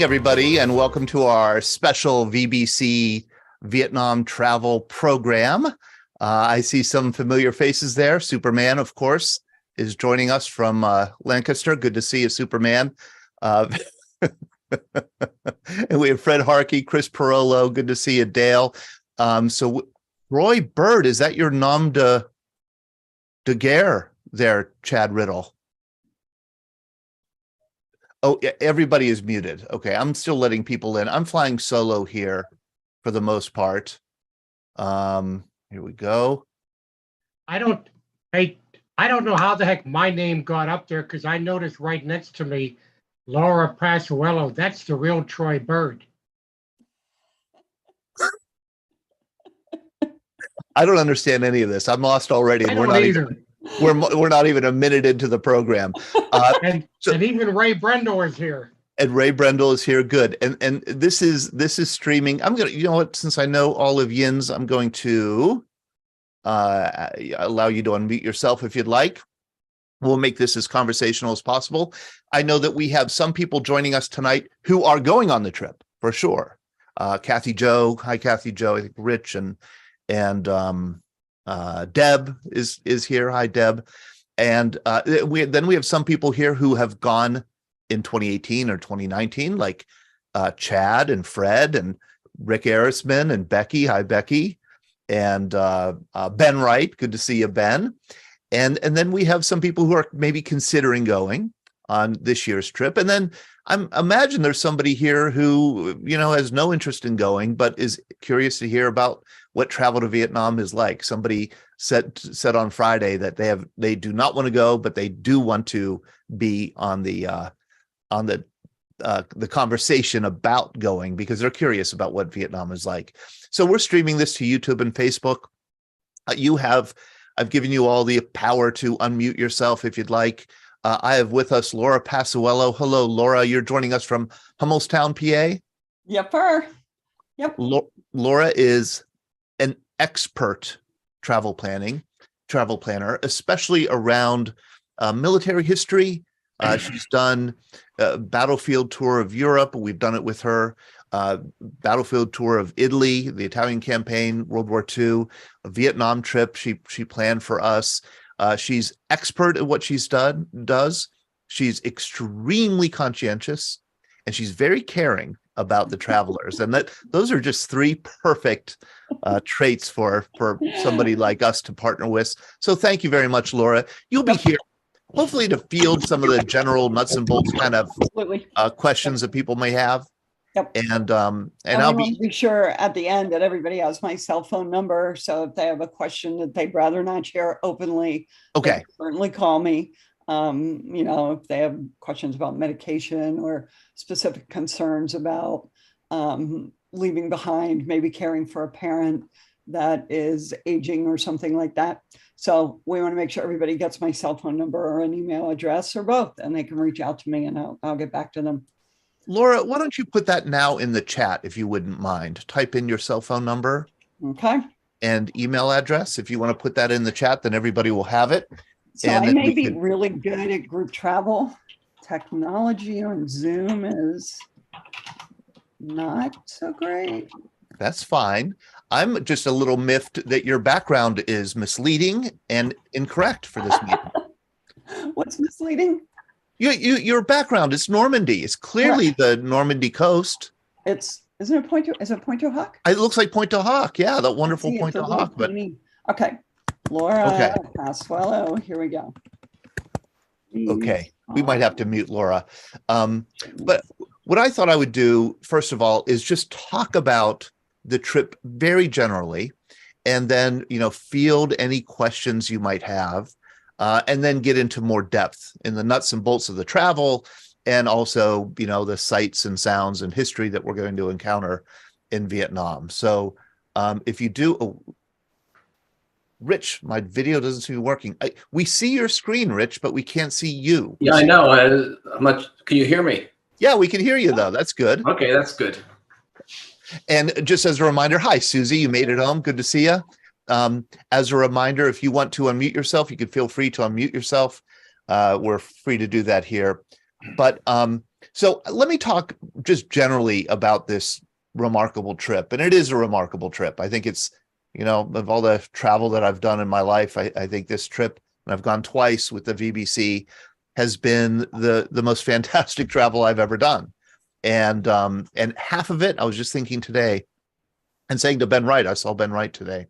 everybody, and welcome to our special VBC Vietnam travel program. I see some familiar faces there. Superman, of course, is joining us from Lancaster. Good to see you, Superman. And we have Fred Harkey, Chris Parolo. Good to see you, Dale. So Roy Bird, is that your nom de guerre there, Chad Riddle? Oh, everybody is muted. Okay, I'm still letting people in. I'm flying solo here for the most part. Here we go. I don't know how the heck my name got up there, because I noticed right next to me, Laura Passuello. That's the real Troy Bird. I don't understand any of this. I'm lost already. I don't either. We're not even a minute into the program. And even Ray Brendel is here. And Ray Brendel is here. Good. And this is streaming. I'm gonna, you know what? Since I know all of Yin's, I'm going to allow you to unmute yourself if you'd like. We'll make this as conversational as possible. I know that we have some people joining us tonight who are going on the trip for sure. Kathy Joe, hi Kathy Joe. I think Rich and Deb is here. Hi, Deb. And we have some people here who have gone in 2018 or 2019, like Chad and Fred and Rick Arisman and Becky. Hi, Becky. And Ben Wright. Good to see you, Ben. And then we have some people who are maybe considering going on this year's trip. And then imagine there's somebody here who, has no interest in going, but is curious to hear about what travel to Vietnam is like. Somebody said on Friday that they do not want to go, but they do want to be on the conversation about going because they're curious about what Vietnam is like. So we're streaming this to YouTube and Facebook. I've given you all the power to unmute yourself if you'd like. I have with us Laura Passuello. Hello, Laura. You're joining us from Hummelstown, PA. Yepper. Yep. Laura is an expert travel planner, especially around military history. She's done a battlefield tour of Europe. We've done it with her. Battlefield tour of Italy, the Italian campaign, World War II, a Vietnam trip she planned for us. She's expert at what she's does. She's extremely conscientious, and she's very caring about the travelers. And those are just three perfect traits for somebody like us to partner with. So thank you very much, Laura. You'll be here hopefully to field some of the general nuts and bolts kind of questions that people may have. Yep. And I'll be sure at the end that everybody has my cell phone number. So if they have a question that they'd rather not share openly, okay, certainly call me. If they have questions about medication or specific concerns about leaving behind, maybe caring for a parent that is aging or something like that. So we want to make sure everybody gets my cell phone number or an email address or both, and they can reach out to me and I'll get back to them. Laura, why don't you put that now in the chat, if you wouldn't mind? Type in your cell phone number. Okay. And email address. If you want to put that in the chat, then everybody will have it. So I may be really good at group travel. Technology on Zoom is not so great. That's fine. I'm just a little miffed that your background is misleading and incorrect for this meeting. What's misleading? Your background is Normandy. It's clearly the Normandy coast. Isn't it Pointe du Hoc? It looks like Pointe du Hoc. Yeah, that wonderful Pointe du Hoc. But okay, Laura Passuello. Here we go. Okay, we might have to mute Laura. But what I thought I would do first of all is just talk about the trip very generally, and then field any questions you might have. And then get into more depth in the nuts and bolts of the travel and also, the sights and sounds and history that we're going to encounter in Vietnam. So if you do, Rich, my video doesn't seem to be working. We see your screen, Rich, but we can't see you. Yeah, I know. Can you hear me? Yeah, we can hear you, though. That's good. Okay, that's good. And just as a reminder, hi, Susie, you made it home. Good to see you. As a reminder, if you want to unmute yourself, you can feel free to unmute yourself. We're free to do that here. But So let me talk just generally about this remarkable trip. And it is a remarkable trip. I think it's, of all the travel that I've done in my life, I think this trip, and I've gone twice with the VBC, has been the most fantastic travel I've ever done. And half of it, I was just thinking today and saying to Ben Wright, I saw Ben Wright today.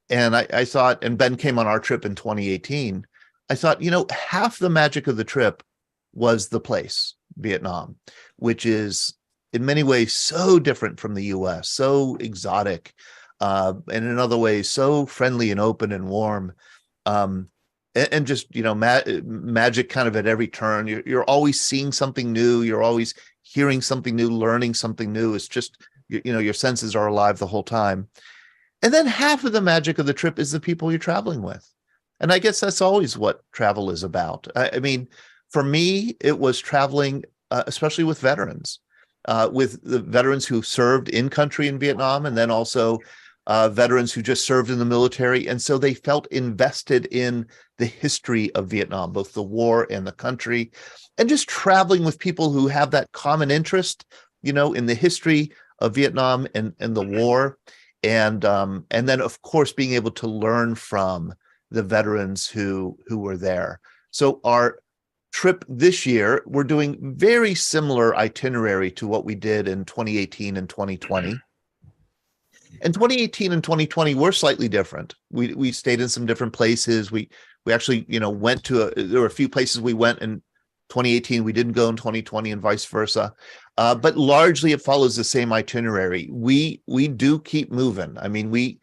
And I thought, and Ben came on our trip in 2018. I thought, half the magic of the trip was the place, Vietnam, which is in many ways so different from the US, so exotic, and in other ways so friendly and open and warm, and just magic kind of at every turn. You're always seeing something new. You're always hearing something new, learning something new. It's just your senses are alive the whole time. And then half of the magic of the trip is the people you're traveling with, and I guess that's always what travel is about. I mean, for me, it was traveling, especially with veterans, with the veterans who served in country in Vietnam, and then also veterans who just served in the military. And so they felt invested in the history of Vietnam, both the war and the country, and just traveling with people who have that common interest, in the history of Vietnam and the war. And then, of course, being able to learn from the veterans who were there. So our trip this year, we're doing very similar itinerary to what we did in 2018 and 2020. And 2018 and 2020 were slightly different. We stayed in some different places. We actually, went to there were a few places we went in 2018 we didn't go in 2020, and vice versa. But largely it follows the same itinerary. We do keep moving. I mean, we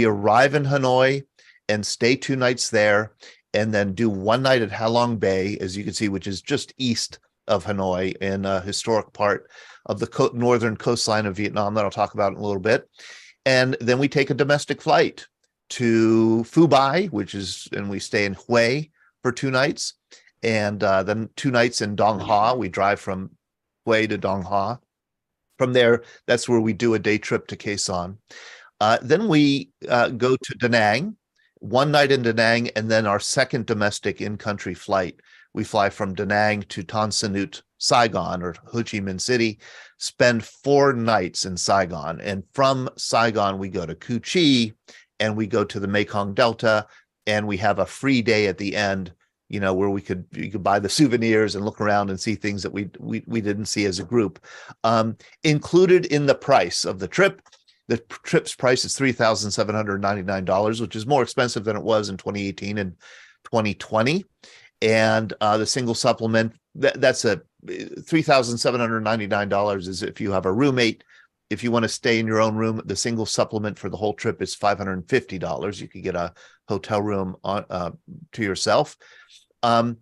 arrive in Hanoi and stay 2 nights there, and then do 1 night at Ha Long Bay, as you can see, which is just east of Hanoi in a historic part of the northern coastline of Vietnam that I'll talk about in a little bit. And then we take a domestic flight to Phu Bai, and we stay in Hue for 2 nights. And then 2 nights in Dong Ha. We drive from Hue to Dong Ha. From there, that's where we do a day trip to Khe Sanh. Then we go to Da Nang, 1 night in Da Nang, and then our second domestic in-country flight. We fly from Da Nang to Tan Son Nhut, Saigon, or Ho Chi Minh City, spend 4 nights in Saigon. And from Saigon, we go to Cu Chi, and we go to the Mekong Delta, and we have a free day at the end, where you could buy the souvenirs and look around and see things that we didn't see as a group. Included in the price of the trip, the trip's price is $3,799, which is more expensive than it was in 2018 and 2020. And the single supplement, that's a $3,799 is if you have a roommate. If you want to stay in your own room, the single supplement for the whole trip is $550. You could get a hotel room to yourself. And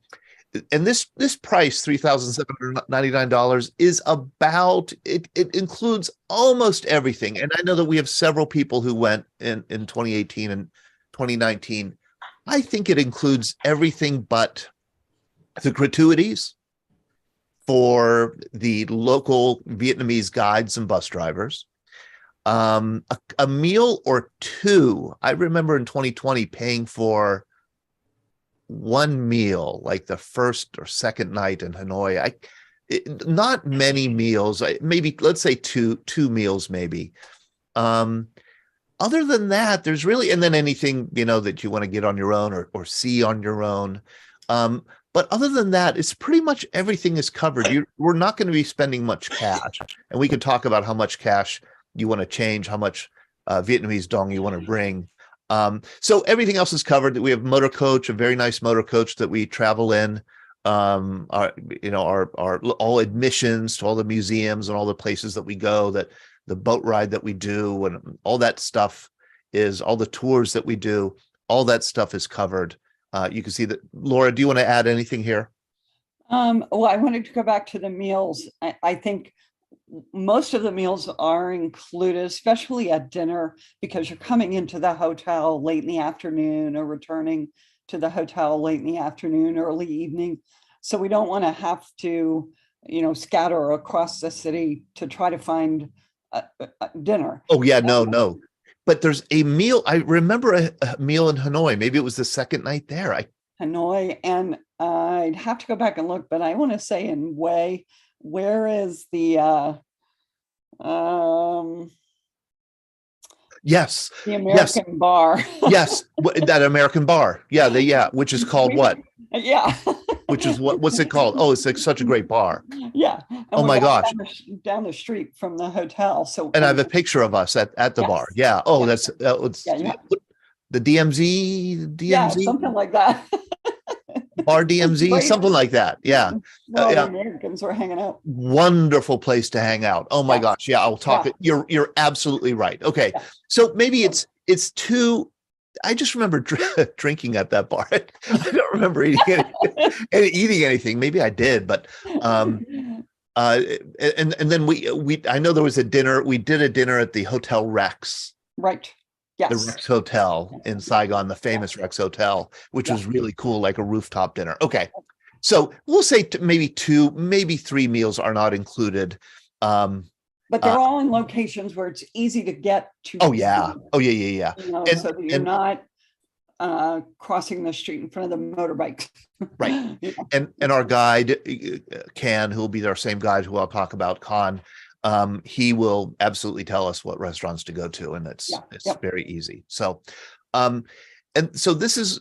this price, $3,799, is about, it includes almost everything. And I know that we have several people who went in 2018 and 2019. I think it includes everything but the gratuities for the local Vietnamese guides and bus drivers, a meal or 2. I remember in 2020 paying for 1 meal, like the first or second night in Hanoi. Not many meals, maybe let's say two meals, maybe. Other than that, there's really, and then anything, that you want to get on your own or see on your own. But other than that, it's pretty much everything is covered. We're not going to be spending much cash. And we can talk about how much cash you want to change, how much Vietnamese dong you want to bring. So everything else is covered. We have motor coach, a very nice motor coach that we travel in. Our all admissions to all the museums and all the places that we go, that the boat ride that we do, and all that stuff is, all the tours that we do, all that stuff is covered. You can see that. Laura, do you want to add anything here? Well, I wanted to go back to the meals. I think most of the meals are included, especially at dinner, because you're coming into the hotel late in the afternoon or returning to the hotel late in the afternoon, early evening. So we don't want to have to, scatter across the city to try to find dinner. Oh, yeah, no. But there's a meal. I remember a meal in Hanoi. Maybe it was the second night there. Hanoi, and I'd have to go back and look, but I want to say in Hue, where is the Yes. American bar? Yes. That American bar. Yeah. Which is called what? Yeah. Which is what's it called? Oh, it's like such a great bar. Yeah. And Oh we're my right gosh. down the street from the hotel. So And I have a picture of us at the Yes. bar. Yeah. Oh, Yeah. that was Yeah. the DMZ, Yeah, something like that. bar DMZ, Great. something like that. Yeah. Where all yeah. the Americans were hanging out. Wonderful place to hang out. Oh my Yeah. gosh. Yeah, I'll talk it. You're absolutely right. Okay. Yeah. So maybe it's too. I just remember drinking at that bar. I don't remember eating anything. Maybe I did, but and then we I know there was a dinner. We did a dinner at the Hotel Rex. Right. The Yes. Rex Hotel in Saigon, the famous Rex Hotel, which was really cool, like a rooftop dinner. Okay. So we'll say maybe 2, maybe 3 meals are not included. But they're all in locations where it's easy to get to. Oh yeah. Yeah. You know, And- so that you're not crossing the street in front of the motorbike. Right. You know? And our guide, Can, who will be our same guide who I'll talk about, Khan, he will absolutely tell us what restaurants to go to, and it's very easy. So, and so this is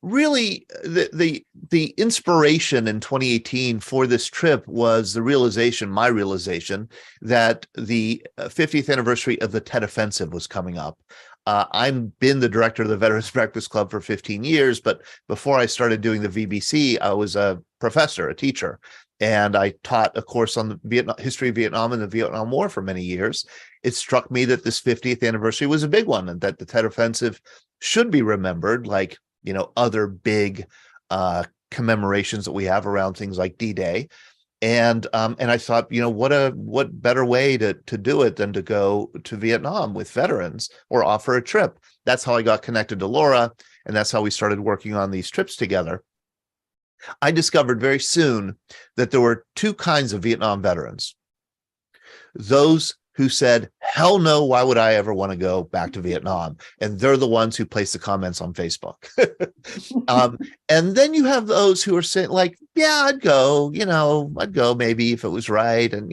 really the inspiration in 2018 for this trip was my realization that the 50th anniversary of the Tet Offensive was coming up. I've been the director of the Veterans Breakfast Club for 15 years, but before I started doing the VBC, I was a professor, a teacher, and I taught a course on the history of Vietnam and the Vietnam War for many years. It struck me that this 50th anniversary was a big one, and that the Tet Offensive should be remembered, like other big commemorations that we have around things like D-Day. And I thought, what better way to do it than to go to Vietnam with veterans or offer a trip. That's how I got connected to Laura, and that's how we started working on these trips together. I discovered very soon that there were 2 kinds of Vietnam veterans. Those who said, hell no, why would I ever want to go back to Vietnam? And they're the ones who place the comments on Facebook. And then you have those who are saying, like, yeah, I'd go, I'd go maybe if it was right. And,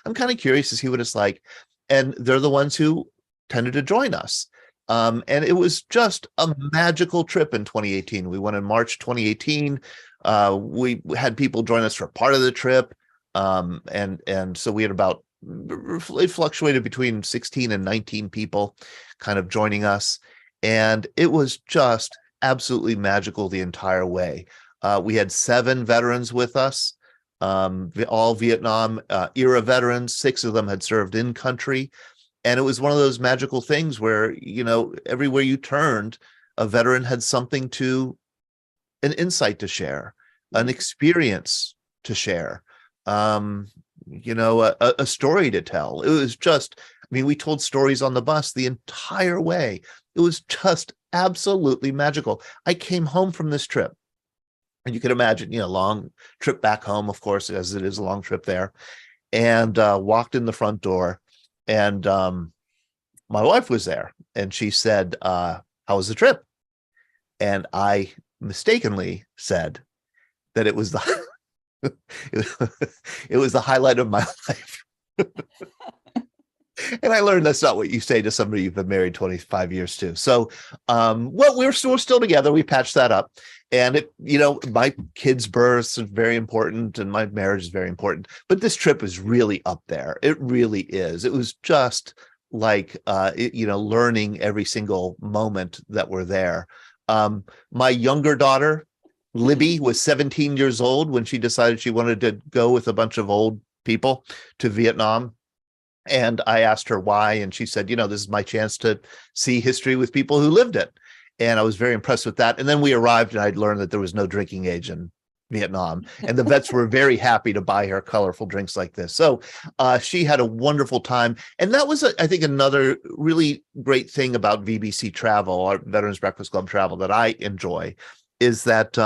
I'm kind of curious to see what it's like. And they're the ones who tended to join us. And it was just a magical trip in 2018. We went in March 2018. We had people join us for part of the trip. And so we had it fluctuated between 16 and 19 people kind of joining us. And it was just absolutely magical the entire way. We had 7 veterans with us, all Vietnam era veterans. 6 of them had served in country. And it was one of those magical things where, everywhere you turned, a veteran had an insight to share, an experience to share. A story to tell. It was just, we told stories on the bus the entire way. It was just absolutely magical. I came home from this trip, and you can imagine, long trip back home, of course, as it is a long trip there, and walked in the front door, and my wife was there, and she said, how was the trip? And I mistakenly said that it was the it was the highlight of my life. And I learned that's not what you say to somebody you've been married 25 years to. So, we're still together. We patched that up. And my kids' births is very important, and my marriage is very important. But this trip is really up there. It really is. It was just like, learning every single moment that we're there. My younger daughter, Libby, was 17 years old when she decided she wanted to go with a bunch of old people to Vietnam. And I asked her why, and she said, this is my chance to see history with people who lived it. And I was very impressed with that. And then we arrived, and I'd learned that there was no drinking age in Vietnam. And the vets were very happy to buy her colorful drinks like this. So she had a wonderful time. And that was, I think, another really great thing about VBC Travel, our Veterans Breakfast Club Travel, that I enjoy, is that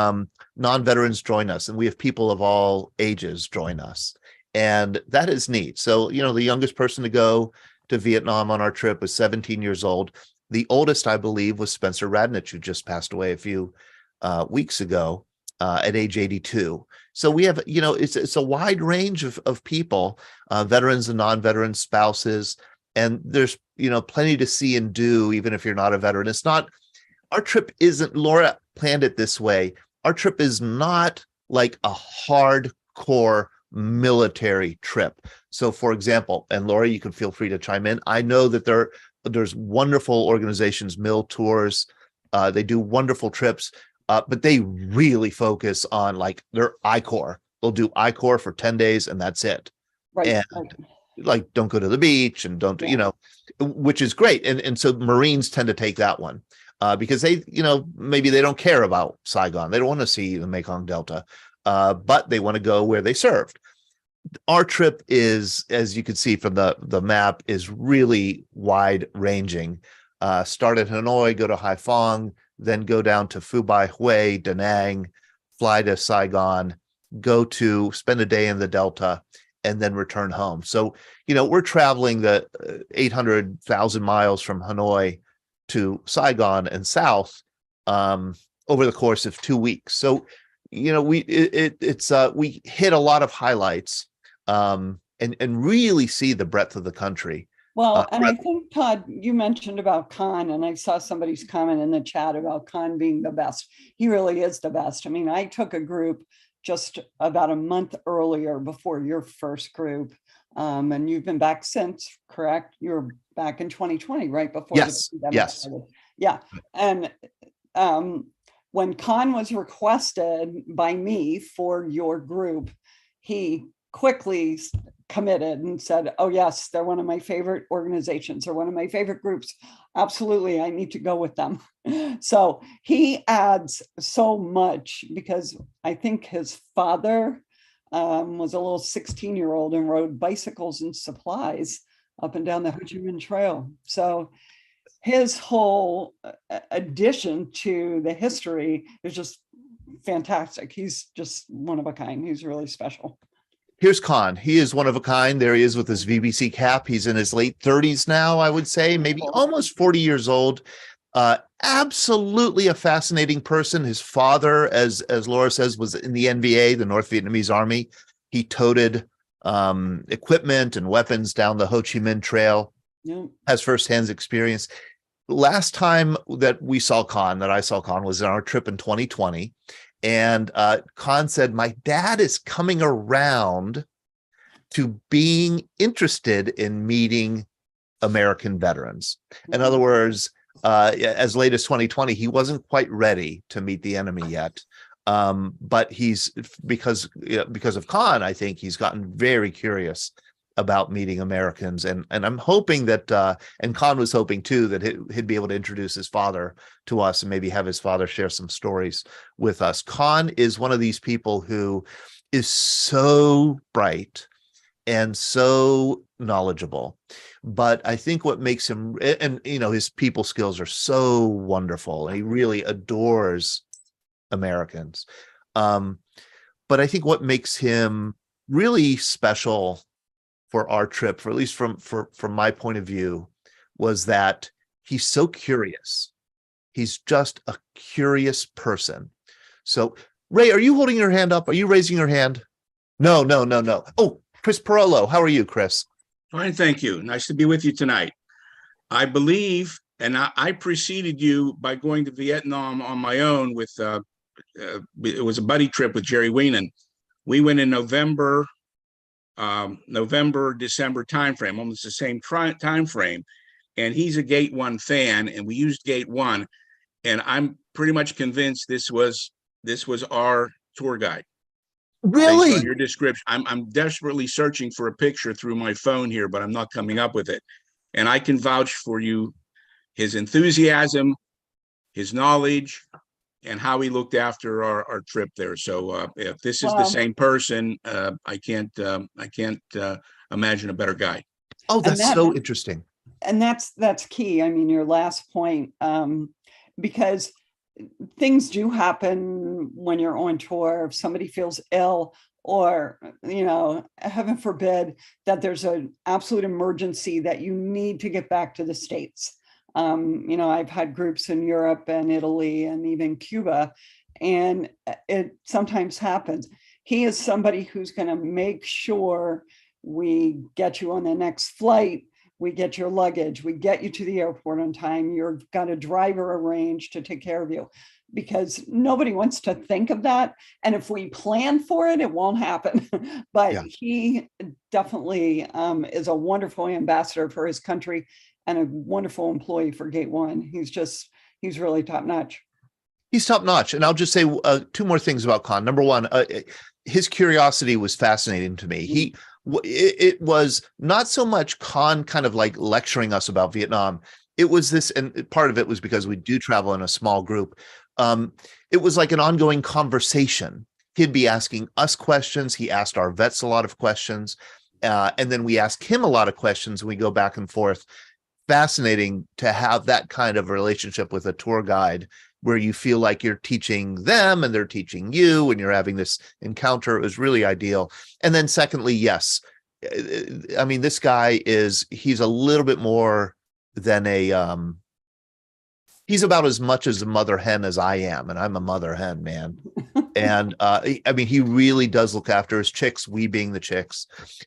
non-veterans join us, and we have people of all ages join us. And that is neat. So, the youngest person to go to Vietnam on our trip was 17 years old. The oldest, I believe, was Spencer Radnich, who just passed away a few weeks ago. at age 82. So we have, it's a wide range of people, veterans and non-veteran spouses, and there's, plenty to see and do, even if you're not a veteran. It's not, our trip isn't, Laura planned it this way. Our trip is not like a hardcore military trip. So for example, and Laura, you can feel free to chime in. I know that there's wonderful organizations, Mill Tours, they do wonderful trips, but they really focus on like their I-Corps. They'll do I-Corps for 10 days and that's it. Right. And like, don't go to the beach and don't, which is great. And so Marines tend to take that one because they, maybe they don't care about Saigon. They don't want to see the Mekong Delta, but they want to go where they served. Our trip is, as you can see from the map, is really wide ranging. Start at Hanoi, go to Haiphong, then go down to Phu-Bai, Hue, Da Nang, fly to Saigon, spend a day in the Delta, and then return home. So, we're traveling the 800,000 miles from Hanoi to Saigon and south over the course of 2 weeks. So, we hit a lot of highlights and really see the breadth of the country. Well, and I think, Todd, you mentioned about Khan, and I saw somebody's comment in the chat about Khan being the best. He really is the best. I mean, I took a group just about a month earlier before your first group, and you've been back since, correct? You were back in 2020, right before yes, the pandemic yes. started. Yeah, and when Khan was requested by me for your group, he quickly committed and said, oh yes, they're one of my favorite organizations, they're one of my favorite groups, absolutely, I need to go with them. So he adds so much, because I think his father was a little 16-year-old and rode bicycles and supplies up and down the Ho Chi Minh Trail. So his whole addition to the history is just fantastic. He's just one of a kind. He's really special. Here's Khan. He is one of a kind. There he is with his VBC cap. He's in his late 30s now, I would say, maybe almost 40 years old. Absolutely a fascinating person. His father, as Laura says, was in the NVA, the North Vietnamese Army. He toted equipment and weapons down the Ho Chi Minh Trail. Yeah. Has firsthand experience. Last time that I saw Khan was on our trip in 2020. And Khan said, my dad is coming around to being interested in meeting American veterans. In other words, as late as 2020, he wasn't quite ready to meet the enemy yet. But he's, because of Khan, I think he's gotten very curious about meeting Americans. And I'm hoping that, and Khan was hoping too, that he'd be able to introduce his father to us and maybe have his father share some stories with us. Khan is one of these people who is so bright and so knowledgeable, but I think what makes him, and his people skills are so wonderful. And he really adores Americans. But I think what makes him really special for our trip, for at least from my point of view, was that he's so curious. He's just a curious person. So, Ray, are you holding your hand up? Are you raising your hand? No. Oh, Chris Perello. How are you, Chris? Fine, thank you. Nice to be with you tonight. I believe, and I preceded you by going to Vietnam on my own with, it was a buddy trip with Jerry Weenan. We went in November, December timeframe, almost the same time frame. And he's a Gate 1 fan, and we used Gate 1. And I'm pretty much convinced this was our tour guide. Really? Based on your description. I'm desperately searching for a picture through my phone here, but I'm not coming up with it. And I can vouch for you, his enthusiasm, his knowledge, and how he looked after our trip there. So if this is the same person, I can't imagine a better guy. Oh, that's so interesting. And that's key. I mean, your last point, because things do happen when you're on tour. If somebody feels ill, or, heaven forbid, that there's an absolute emergency that you need to get back to the States. I've had groups in Europe and Italy and even Cuba, And it sometimes happens. He is somebody who's going to make sure we get you on the next flight, we get your luggage, we get you to the airport on time, you've got a driver arranged to take care of you, because nobody wants to think of that. And if we plan for it, it won't happen. But Yeah. he definitely is a wonderful ambassador for his country and a wonderful employee for Gate One. He's really top notch. He's top notch. And I'll just say two more things about Khan. Number one, his curiosity was fascinating to me. It was not so much Khan kind of like lecturing us about Vietnam. It was this, and part of it was because we do travel in a small group. It was like an ongoing conversation. He'd be asking us questions. He asked our vets a lot of questions. And then we ask him a lot of questions, and we go back and forth. Fascinating to have that kind of relationship with a tour guide, where you feel like you're teaching them and they're teaching you, and you're having this encounter. It was really ideal. And then secondly, yes, I mean, this guy he's a little bit more than he's about as much as a mother hen as I am. And I'm a mother hen, man. And I mean, he really does look after his chicks, we being the chicks.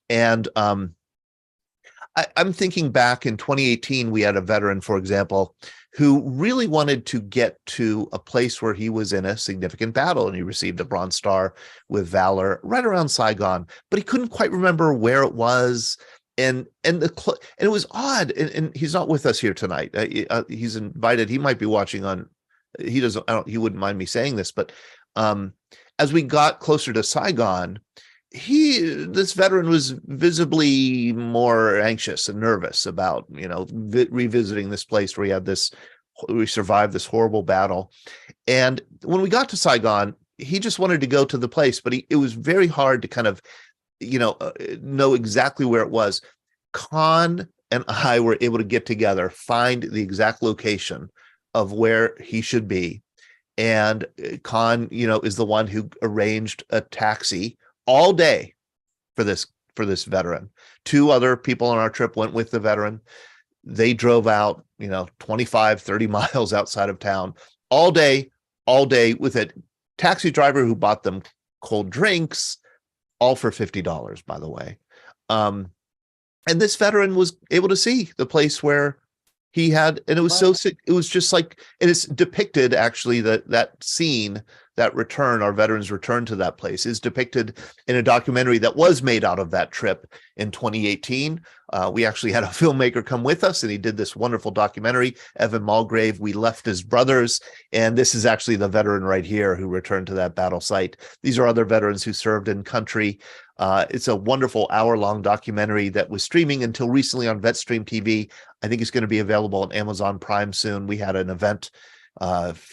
And I'm thinking back in 2018, we had a veteran, for example, who really wanted to get to a place where he was in a significant battle, and he received a Bronze Star with Valor right around Saigon, but he couldn't quite remember where it was. And it was odd. And he's not with us here tonight. He's invited. He might be watching on. He doesn't. He wouldn't mind me saying this, but as we got closer to Saigon, this veteran was visibly more anxious and nervous about, revisiting this place where we survived this horrible battle. And when we got to Saigon, he just wanted to go to the place, but it was very hard to kind of, know exactly where it was. Khan and I were able to get together, find the exact location of where he should be. And Khan, is the one who arranged a taxi all day for this veteran. Two other people on our trip went with the veteran. They drove out, 25, 30 miles outside of town all day with a taxi driver who bought them cold drinks, all for $50, by the way. And this veteran was able to see the place where he had, and it was so sick. It was just like, and it's depicted actually, that scene, that return, our veterans return to that place, is depicted in a documentary that was made out of that trip in 2018. We actually had a filmmaker come with us, and he did this wonderful documentary, Evan Mulgrave. We left his brothers, and this is actually the veteran right here who returned to that battle site. These are other veterans who served in country. It's a wonderful hour-long documentary that was streaming until recently on VetStream TV. I think it's going to be available on Amazon Prime soon. We had an event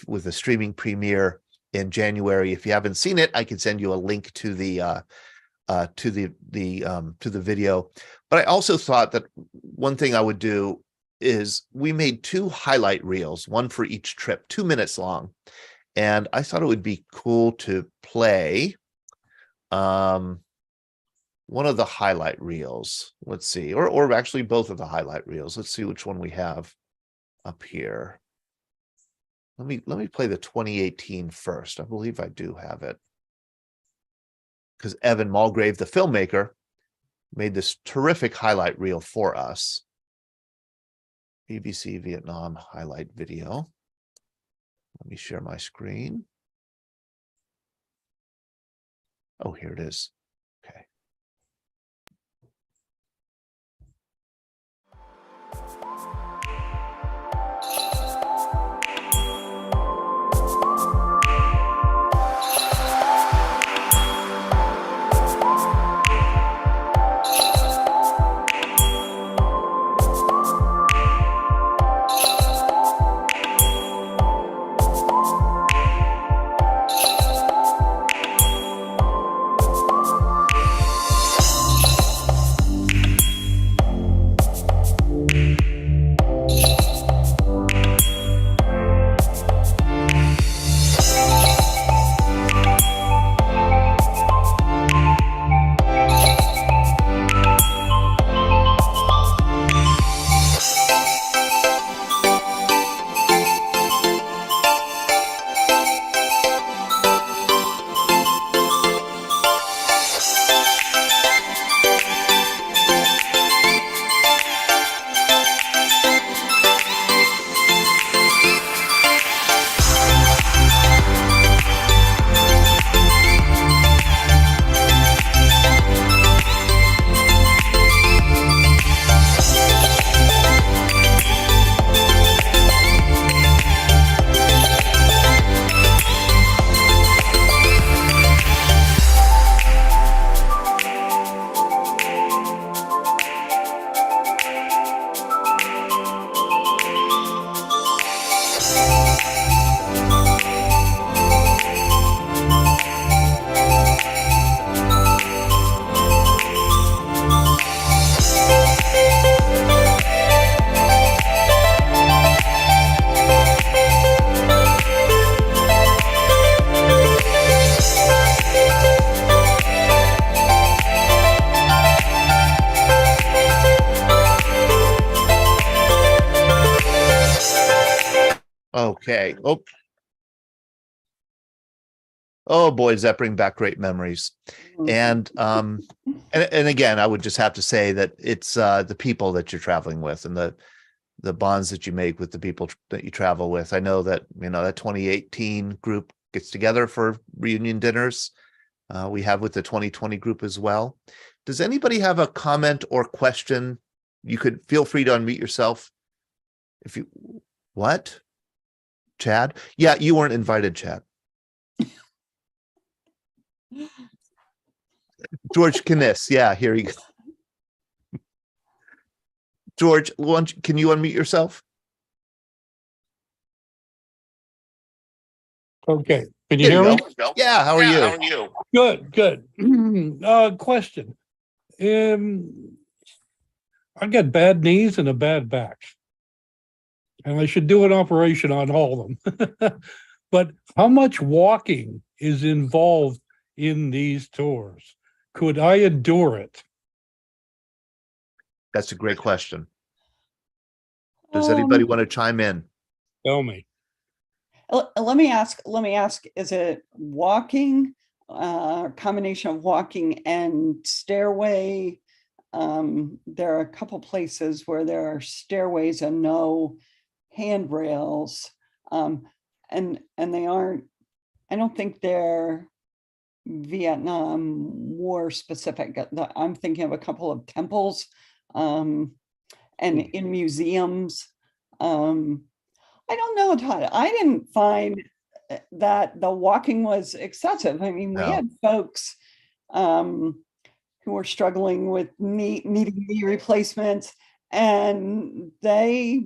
with a streaming premiere in January. If you haven't seen it, I can send you a link to the video. But I also thought that one thing I would do is we made 2 highlight reels, one for each trip, 2 minutes long. And I thought it would be cool to play one of the highlight reels. Let's see, or actually both of the highlight reels. Let's see which one we have up here. Let me play the 2018 first. I believe I do have it, because Evan Mulgrave, the filmmaker, made this terrific highlight reel for us. BBC Vietnam highlight video. Let me share my screen. Oh, here it is. Okay. Okay. Oh boy, does that bring back great memories. And again, I would just have to say that it's the people that you're traveling with and the bonds that you make with the people that you travel with. I know that, that 2018 group gets together for reunion dinners. We have with the 2020 group as well. Does anybody have a comment or question? You could feel free to unmute yourself. What? Chad? Yeah, you weren't invited, Chad. George Kniss. Yeah, here you go. George, can you unmute yourself? Okay. Can you hear me? Yeah, how are you? Good. Question. I got bad knees and a bad back. And I should do an operation on all of them. But how much walking is involved in these tours? Could I endure it? That's a great question. Does anybody want to chime in? Tell me. Let me ask, is it walking, combination of walking and stairway? There are a couple places where there are stairways and no handrails. And they aren't, I don't think they're Vietnam War specific. I'm thinking of a couple of temples and in museums. I don't know, Todd. I didn't find that the walking was excessive. I mean, we had folks who were struggling with needing knee replacements, and they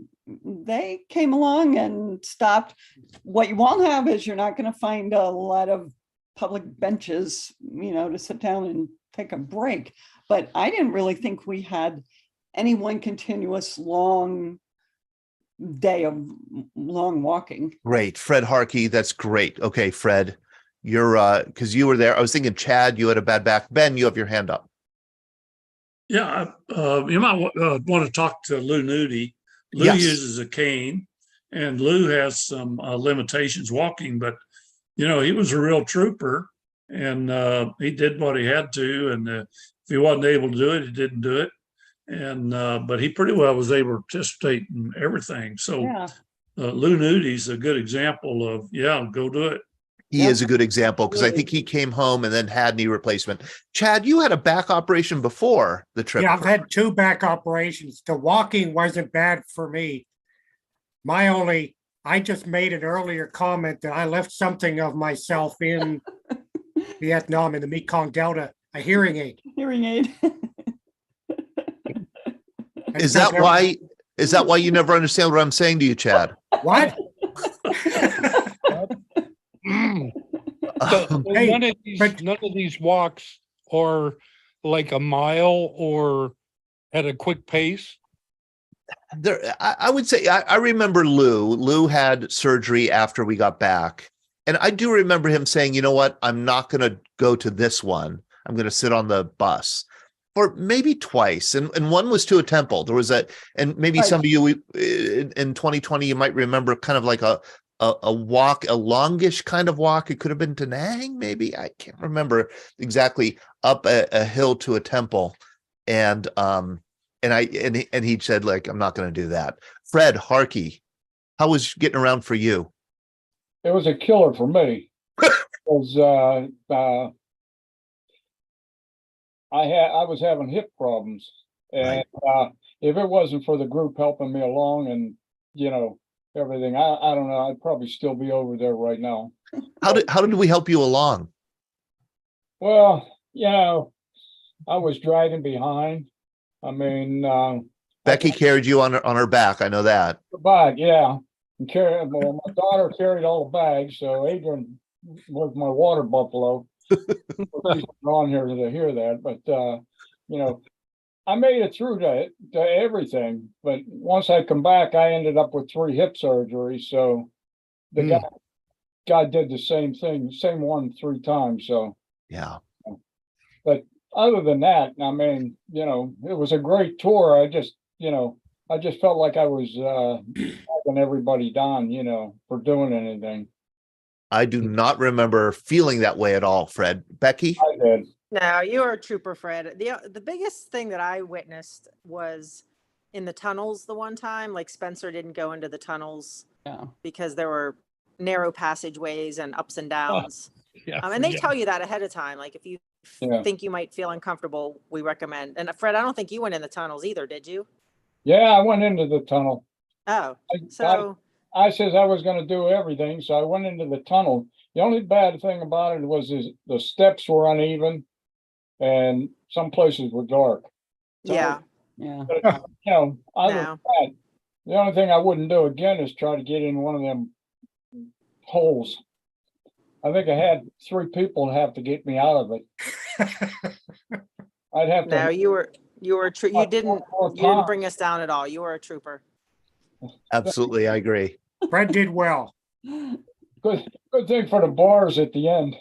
came along and stopped. What you won't have is you're not going to find a lot of public benches, to sit down and take a break. But I didn't really think we had any one continuous long day of long walking. Great. Fred Harkey, that's great. Okay, Fred, you're because you were there. I was thinking, Chad, you had a bad back. Ben, you have your hand up. Yeah, you might want to talk to Lou Nudie. Lou uses a cane, and Lou has some limitations walking, but he was a real trooper, and he did what he had to, and if he wasn't able to do it, he didn't do it. And but he pretty well was able to participate in everything. So Lou Nudie's a good example of go do it. He is a good example because I think he came home and then had knee replacement. Chad, you had a back operation before the trip. Yeah, I've had 2 back operations. The walking wasn't bad for me. I just made an earlier comment that I left something of myself in Vietnam in the Mekong Delta, a hearing aid. Hearing aid. Is that why you never understand what I'm saying to you, Chad? What? So none of these walks are like a mile or at a quick pace. I would say I remember Lou had surgery after we got back, and I do remember him saying, "You know what? I'm not going to go to this one. I'm going to sit on the bus." Or maybe twice, and one was to a temple. There was and maybe some of you in 2020 you might remember kind of like a walk, a longish kind of walk. It could have been to Nang, maybe, I can't remember exactly, up a hill to a temple, and he said, like, I'm not going to do that. Fred Harkey, how was getting around for you? It was a killer for me. Because I was having hip problems, and if it wasn't for the group helping me along and everything, I don't know, I'd probably still be over there right now. How did we help you along? Well, I was dragging behind. I mean, Becky carried you on her back. I know that. The bag, yeah. And my daughter carried all the bags, so Adrian was my water buffalo. She's on here to hear that, but I made it through to everything. But once I come back, I ended up with 3 hip surgeries. So the guy did the same thing, same one 3 times. So yeah. But other than that, I mean, it was a great tour. I just, I just felt like I was dragging everybody down, you know, for doing anything. I do not remember feeling that way at all, Fred. Becky? I did. No, you are a trooper, Fred. The biggest thing that I witnessed was in the tunnels the one time. Like Spencer didn't go into the tunnels Yeah. because there were narrow passageways and ups and downs. Yeah. And they yeah. tell you that ahead of time. Like if you Yeah. think you might feel uncomfortable, we recommend. And Fred, I don't think you went in the tunnels either, did you? Yeah, I went into the tunnel. Oh, I- so I says I was gonna do everything, so I went into the tunnel. The only bad thing about it was the steps were uneven and some places were dark. So- yeah, Yeah. But, you know, other than no. that, the only thing I wouldn't do again is try to get in one of them holes. I think I had 3 people have to get me out of it. I'd have No, to. you were you didn't More you didn't time. bring us down at all. You were a trooper. Absolutely, I agree. Fred did well. Good thing for the bars at the end.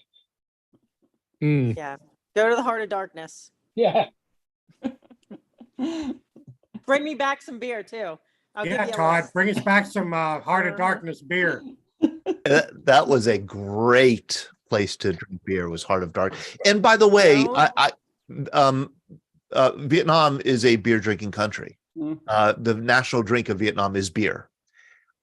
Mm. Yeah. Go to the heart of darkness. Yeah. Bring me back some beer too. I'll Yeah, give you a Todd, list. bring us back some Heart of Darkness beer. That was a great place to drink beer, was Heart of Dark. And by the way, No. Vietnam is a beer drinking country. Mm. The national drink of Vietnam is beer,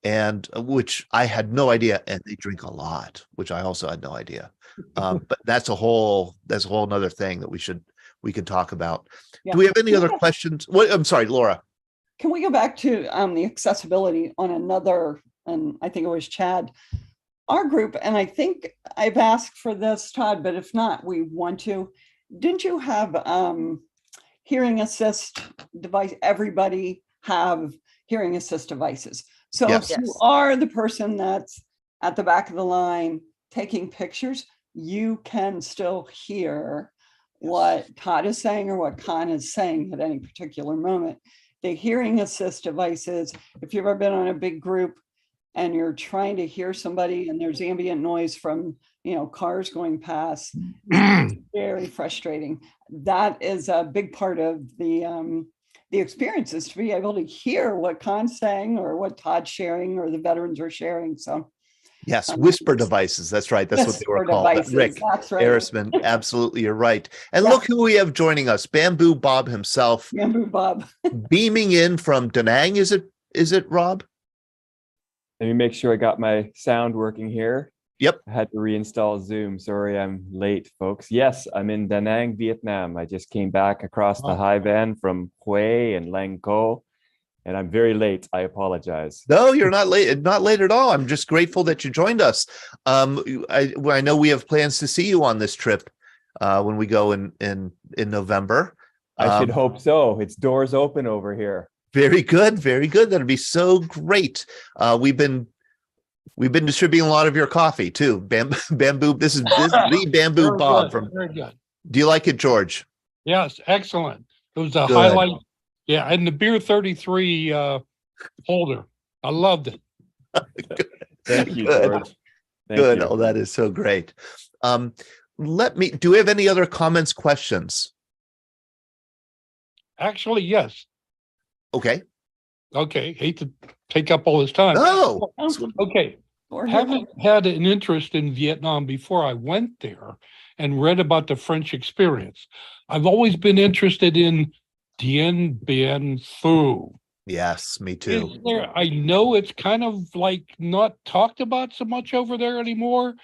and which I had no idea. And they drink a lot, which I also had no idea. But that's a whole nother thing that we could talk about. Yeah. Do we have any other questions? What? I'm sorry, Laura. Can we go back to the accessibility on another, and I think it was Chad, our group, and I think I've asked for this, Todd, but if not, we want to. Didn't you have hearing assist device? Everybody have hearing assist devices. So Yes. if you Yes. are the person that's at the back of the line taking pictures, you can still hear what Todd is saying or what Con is saying at any particular moment. The hearing assist devices, if you've ever been on a big group and you're trying to hear somebody and there's ambient noise from, cars going past, it's very frustrating. That is a big part of the experience, is to be able to hear what Con's saying or what Todd's sharing or the veterans are sharing. So Yes, whisper devices. That's right. That's what they were whisper called. But devices, Rick that's right. Arisman, absolutely, you're right. And Yeah. look who we have joining us: Bamboo Bob himself, Bamboo Bob. beaming in from Da Nang. Is it Rob? Let me make sure I got my sound working here. Yep. I had to reinstall Zoom. Sorry, I'm late, folks. Yes, I'm in Da Nang, Vietnam. I just came back across the high band from Hue and Lang Co, and I'm very late. I apologize. No, you're not late. Not late at all. I'm just grateful that you joined us. I know we have plans to see you on this trip when we go in November. I should hope so. It's doors open over here. Very good, very good. That'd be so great. We've been distributing a lot of your coffee too. Bamboo. This is the Bamboo Very Bob good, from. very good. Do you like it, George? Yes, excellent. It was a Good. highlight. Yeah, and the beer 33 holder. I loved it. Thank you, Good. George. Thank Good. you. Oh, that is so great. Do we have any other comments, questions? Actually, yes. Okay. Okay, hate to take up all this time. No. Okay, Or haven't had an interest in Vietnam before I went there and read about the French experience. I've always been interested in Dien Bien Phu. Yes, me too. Is there, I know it's kind of like not talked about so much over there anymore,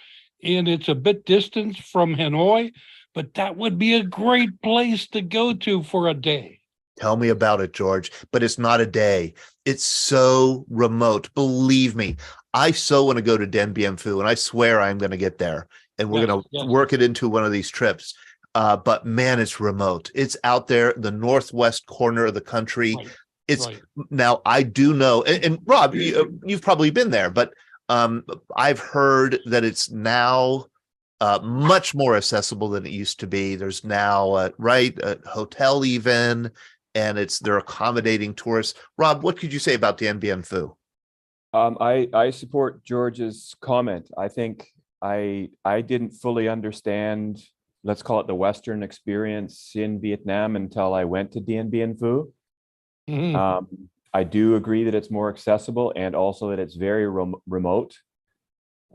and it's a bit distant from Hanoi, but that would be a great place to go to for a day. Tell me about it, George. But it's not a day. It's so remote. Believe me, I so want to go to Dien Bien Phu, and I swear I'm going to get there, and we're Yes, going to yes. work it into one of these trips. But man, it's remote. It's out there, the northwest corner of the country. Right, It's right. now I do know, and Rob, you've probably been there, but I've heard that it's now much more accessible than it used to be. There's now a hotel even, and they're accommodating tourists. Rob, what could you say about Dien Bien Phu? I support George's comment. I think I didn't fully understand, let's call it the Western experience in Vietnam until I went to Dien Bien Phu. Mhm. I do agree that it's more accessible and also that it's very remote.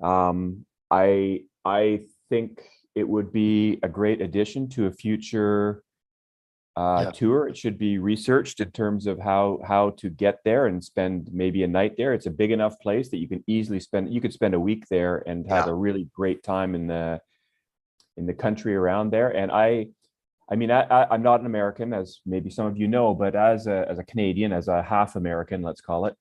I think it would be a great addition to a future tour. It should be researched in terms of how to get there and spend maybe a night there. It's a big enough place that you can easily you could spend a week there and have a really great time in the country around there. And I mean, I'm not an American, as maybe some of you know, but as a Canadian, as a half American, let's call it,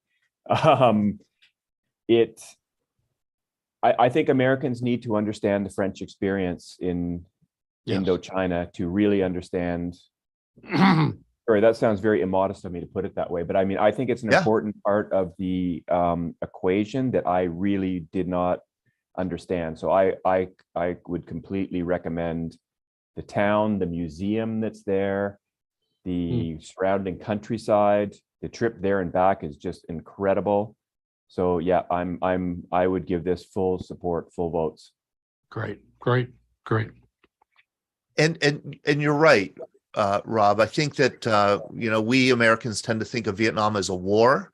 I think Americans need to understand the French experience in Indochina to really understand. Sorry, that sounds very immodest of me to put it that way, but I mean, I think it's an important part of the equation that I really did not understand. So I would completely recommend the town, the museum that's there, the surrounding countryside. The trip there and back is just incredible. So yeah, I would give this full support, full votes. Great. And you're right, Rob. I think that we Americans tend to think of Vietnam as a war,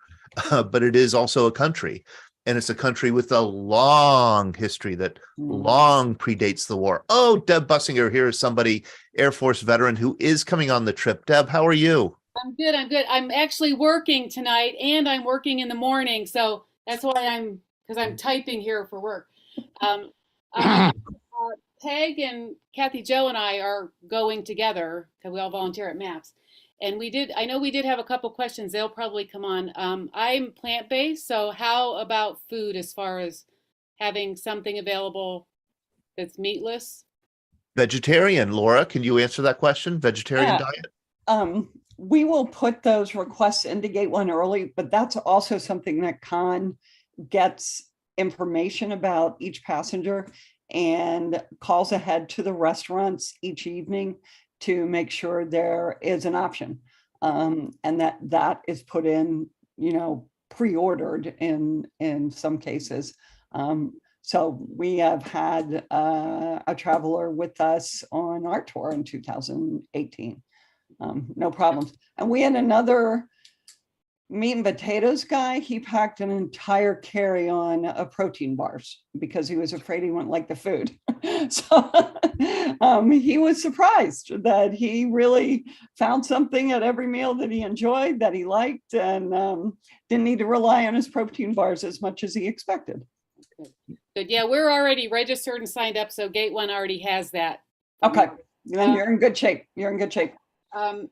but it is also a country. And it's a country with a long history that long predates the war. Oh, Deb Bussinger, here is somebody, Air Force veteran, who is coming on the trip. Deb, how are you? I'm good. I'm actually working tonight and I'm working in the morning. So that's why because I'm typing here for work. Peg and Kathy Jo and I are going together because we all volunteer at MAPS. And I know we did have a couple questions. They'll probably come on. I'm plant-based, so how about food as far as having something available that's meatless? Vegetarian, Laura, can you answer that question? Vegetarian diet? We will put those requests into Gate 1 early, but that's also something that Con gets information about each passenger and calls ahead to the restaurants each evening to make sure there is an option, and that is put in, pre-ordered in some cases. So we have had a traveler with us on our tour in 2018. No problems. And we had another meat and potatoes guy. He packed an entire carry-on of protein bars because he was afraid he wouldn't like the food. So he was surprised that he really found something at every meal that he enjoyed, that he liked, and didn't need to rely on his protein bars as much as he expected. Good. Yeah, we're already registered and signed up, so Gate 1 already has that. Okay, then you're in good shape.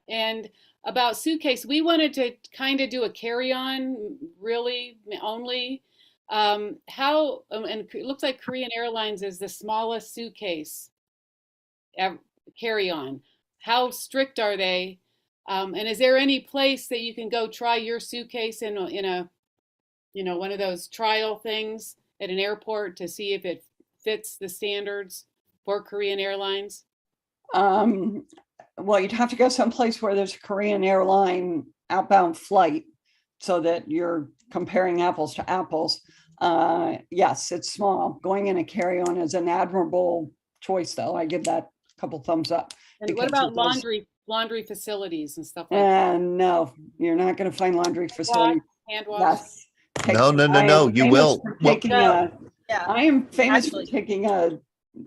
And about suitcase, we wanted to kind of do a carry-on, really only. And it looks like Korean Airlines is the smallest suitcase carry-on. How strict are they? And is there any place that you can go try your suitcase in a one of those trial things at an airport to see if it fits the standards for Korean Airlines? Well, you'd have to go someplace where there's a Korean airline outbound flight so that you're comparing apples to apples. Yes, it's small. Going in a carry-on is an admirable choice, though. I give that a couple thumbs up. And what about laundry facilities and stuff like that? No, you're not going to find laundry facilities. Hand wash? Yes. No, you will. I am famous for taking a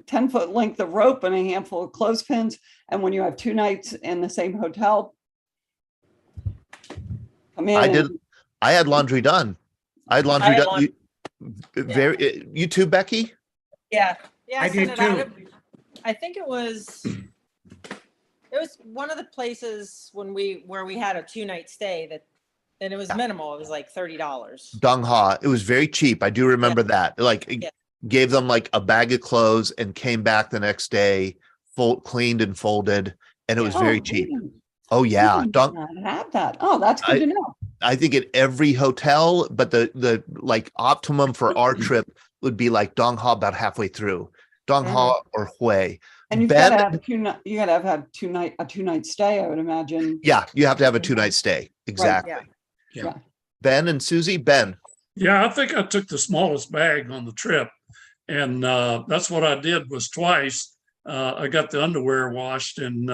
10-foot length of rope and a handful of clothespins. And when you have 2 nights in the same hotel, come in. I had laundry done. You too, Becky? Yeah, I did sent it too. out. I think it was one of the places where we had a 2-night stay and it was minimal. It was like $30. Dong Ha. It was very cheap. I do remember that. Gave them like a bag of clothes and came back the next day, cleaned and folded, and it was very cheap. Oh yeah, Not have that. Oh, that's good to know. I think at every hotel, but the like optimum for our trip would be like Dong Ha about halfway through, Dong Ha or Hue. And you've got to have a 2-night stay, I would imagine. Yeah, you have to have a 2-night stay. Exactly. Right, Yeah. Ben and Susie. Ben. Yeah, I think I took the smallest bag on the trip. And that's what I did was twice. I got the underwear washed and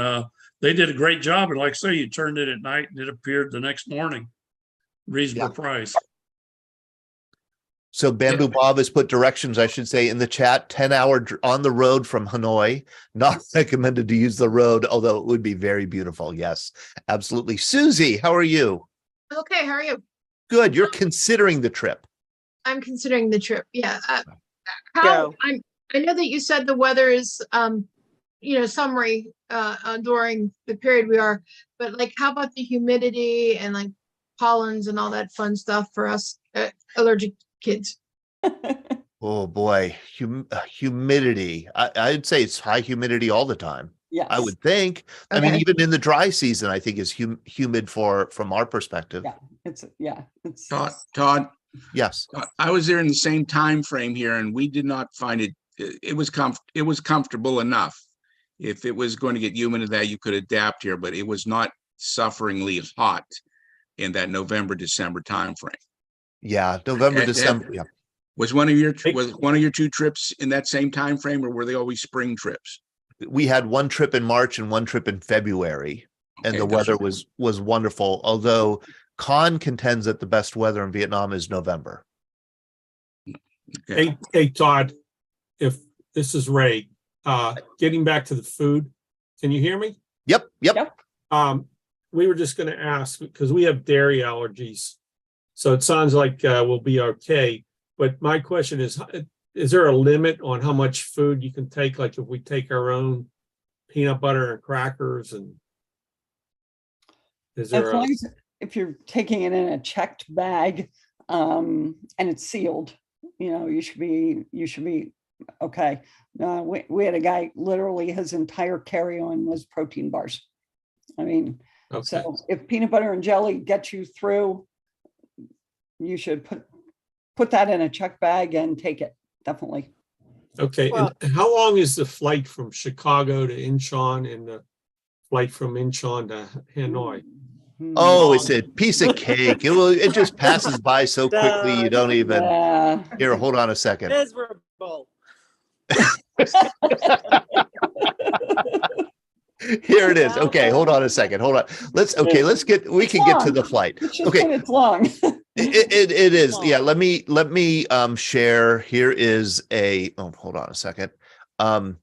they did a great job. And like I say, you turned it at night and it appeared the next morning. reasonable price. So Bamboo Bob has put directions, I should say, in the chat, 10-hour on the road from Hanoi. Not recommended to use the road, although it would be very beautiful. Yes, absolutely. Susie, how are you? Okay, how are you? Good. You're considering the trip. I'm considering the trip. Yeah. Go. I know that you said the weather is, summery during the period we are, but like, how about the humidity and like pollens and all that fun stuff for us allergic kids? Oh boy, humidity. I'd say it's high humidity all the time. Yes. I would think. I mean, Okay. even in the dry season, I think is humid from our perspective. Yeah, it's Todd, Yes. I was there in the same time frame here, and we did not find it. It was comfortable enough. If it was going to get humid and that, you could adapt here, but it was not sufferingly hot in that November, December time frame. Yeah, November, December. Yeah. Was one of your two trips in that same time frame, or were they always spring trips? We had one trip in March and one trip in February, and Okay, the those weather are- was wonderful. Although Con contends that the best weather in Vietnam is November. Okay. Hey, Todd, if this is Ray, getting back to the food, can you hear me? Yep. We were just going to ask because we have dairy allergies, so it sounds like we'll be okay. But my question is there a limit on how much food you can take? Like if we take our own peanut butter and crackers, and is there as long as if you're taking it in a checked bag and it's sealed, you should be okay. We had a guy, literally his entire carry-on was protein bars. I mean, okay. So if peanut butter and jelly get you through, you should put that in a check bag and take it, definitely. Okay, Well- and how long is the flight from Chicago to Incheon and the flight from Incheon to Hanoi? Oh, it's a piece of cake. It just passes by so quickly. You don't even. Yeah. Here, hold on a second. Miserable. Here it is. Okay, hold on a second. Hold on. We can get to the flight. It's just Okay. that it's long. It is. Yeah. Let me share. Here is hold on a second. I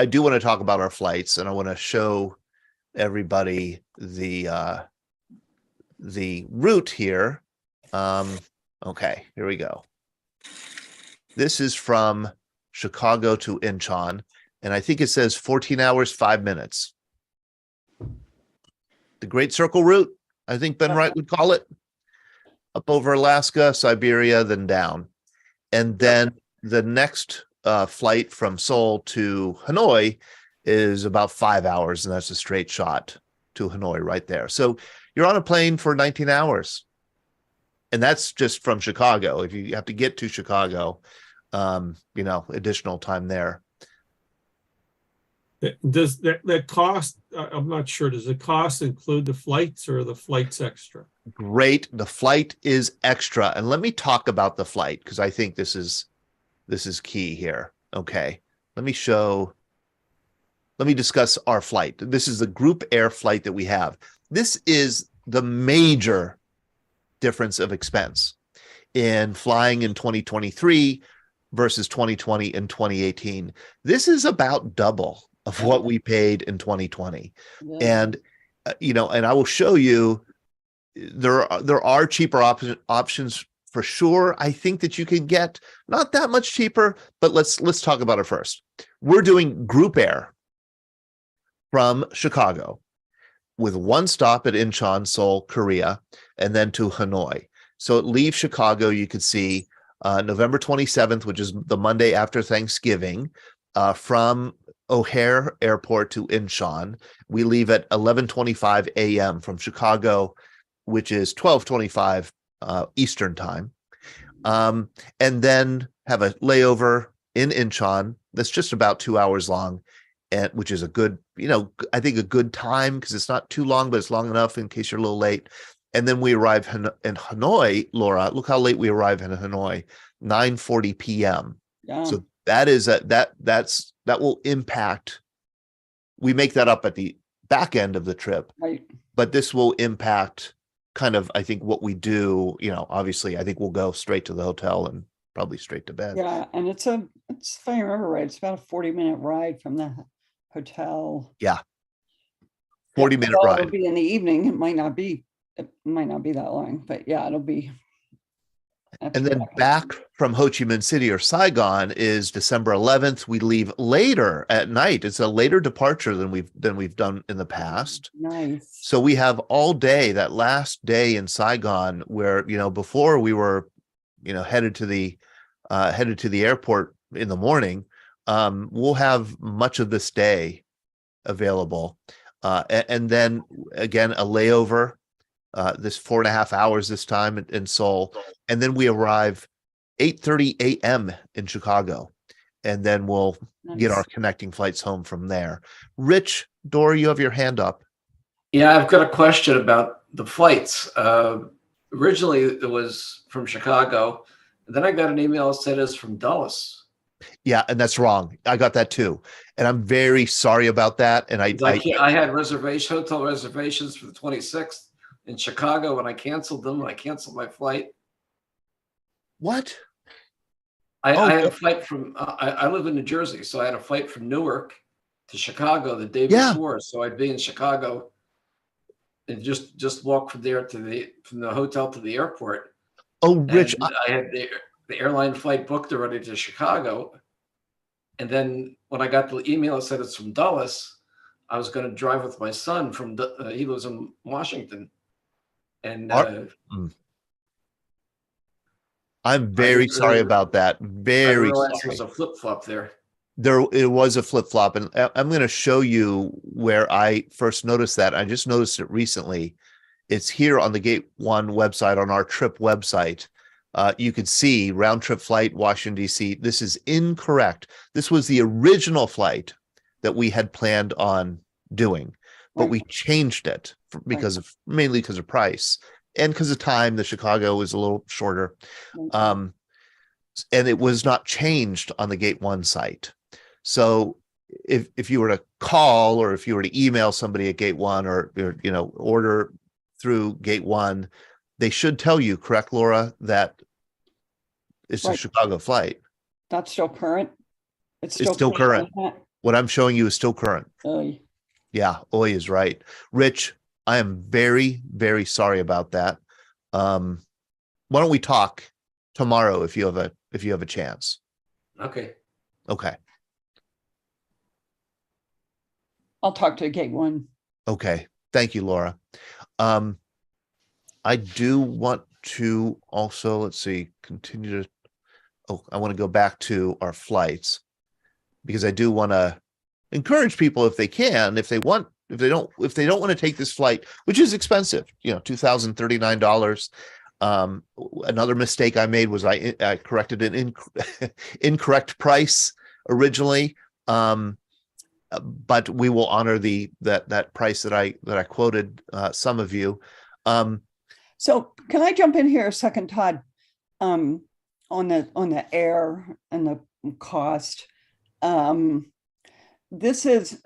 do want to talk about our flights, and I want to show everybody the route here. Okay, here we go. This is from Chicago to Incheon, and I think it says 14 hours, 5 minutes. The Great Circle route, I think Ben Wright would call it. Up over Alaska, Siberia, then down. And then the next flight from Seoul to Hanoi is about 5 hours, and that's a straight shot to Hanoi right there. So you're on a plane for 19 hours. And that's just from Chicago. If you have to get to Chicago, additional time there. Does that cost, I'm not sure, does the cost include the flights or the flights extra? Great. The flight is extra. And let me talk about the flight because I think this is key here. Okay. Let me discuss our flight. This is the group air flight that we have. This is the major difference of expense in flying in 2023 versus 2020 and 2018. This is about double of what we paid in 2020. Yeah. And and I will show you there are cheaper options for sure. I think that you can get not that much cheaper, but let's talk about it first. We're doing group air from Chicago with one stop at Incheon, Seoul, Korea, and then to Hanoi. So it leaves Chicago, you could see November 27th, which is the Monday after Thanksgiving, from O'Hare Airport to Incheon. We leave at 11:25 a.m. from Chicago, which is 12:25 Eastern time, and then have a layover in Incheon that's just about 2 hours long, and which is a good, I think a good time because it's not too long, but it's long enough in case you're a little late. And then we arrive in Hanoi, Laura. Look how late we arrive in Hanoi, 9:40 p.m. Yeah. So that is that will impact. We make that up at the back end of the trip, Right. but this will impact kind of, I think what we do, obviously I think we'll go straight to the hotel and probably straight to bed. Yeah, and it's if I remember right, it's about a 40-minute ride from the hotel. Yeah. 40-minute ride. It'll be in the evening. It might not be that long, but yeah, it'll be. And then back from Ho Chi Minh City or Saigon is December 11th. We leave later at night. It's a later departure than we've done in the past. Nice. So we have all day, that last day in Saigon, where before we were headed to the airport in the morning. We'll have much of this day available, and then again a layover. This 4.5 hours this time in Seoul, and then we arrive 8:30 a.m. in Chicago, and then we'll get our connecting flights home from there. Rich, Dory, you have your hand up. Yeah, I've got a question about the flights. Originally, it was from Chicago, and then I got an email that said it's from Dulles. Yeah, and that's wrong. I got that too, and I'm very sorry about that. And I had hotel reservations for the 26th. In Chicago, and I canceled them. I canceled my flight. What? I had a flight from. I live in New Jersey, so I had a flight from Newark to Chicago the day before. So I'd be in Chicago, and just walk from there from the hotel to the airport. Oh, Rich, I had the airline flight booked already to Chicago, and then when I got the email, it said it's from Dulles. I was going to drive with my son from. He lives in Washington. And I'm very sorry about that. Very sorry. There was a flip-flop there. It was a flip-flop, and I'm going to show you where I first noticed that. I just noticed it recently. It's here on the Gate One website, on our trip website. You could see round trip flight, Washington, D.C. This is incorrect. This was the original flight that we had planned on doing, but we changed it mainly because of price and because of time. The Chicago was a little shorter, and it was not changed on the Gate One site. So if you were to call, or if you were to email somebody at Gate One, or order through Gate One, they should tell you, correct, Laura, that it's a Chicago flight. That's still current. It's still current. What I'm showing you is still current. Yeah, Oi is right. Rich, I am very, very sorry about that. Why don't we talk tomorrow if you have a chance? Okay. Okay. I'll talk to Gate One. Okay. Thank you, Laura. I do want to also, let's see, continue to. I want to go back to our flights, because I do want to encourage people, if they can, if they don't want to take this flight, which is expensive, $2,039. Another mistake I made was I corrected an incorrect price originally, but we will honor that price that I quoted some of you. So can I jump in here a second, Todd, on the air and the cost? This is,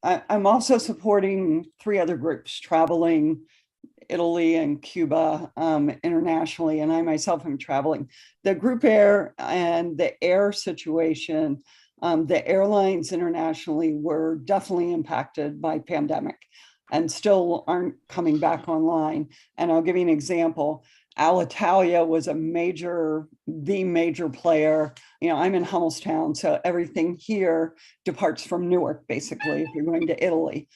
I'm also supporting 3 other groups traveling Italy and Cuba internationally, and I myself am traveling. The group air and the air situation, the airlines internationally were definitely impacted by pandemic and still aren't coming back online. And I'll give you an example. Alitalia was the major player. I'm in Hummelstown, so everything here departs from Newark, basically, if you're going to Italy.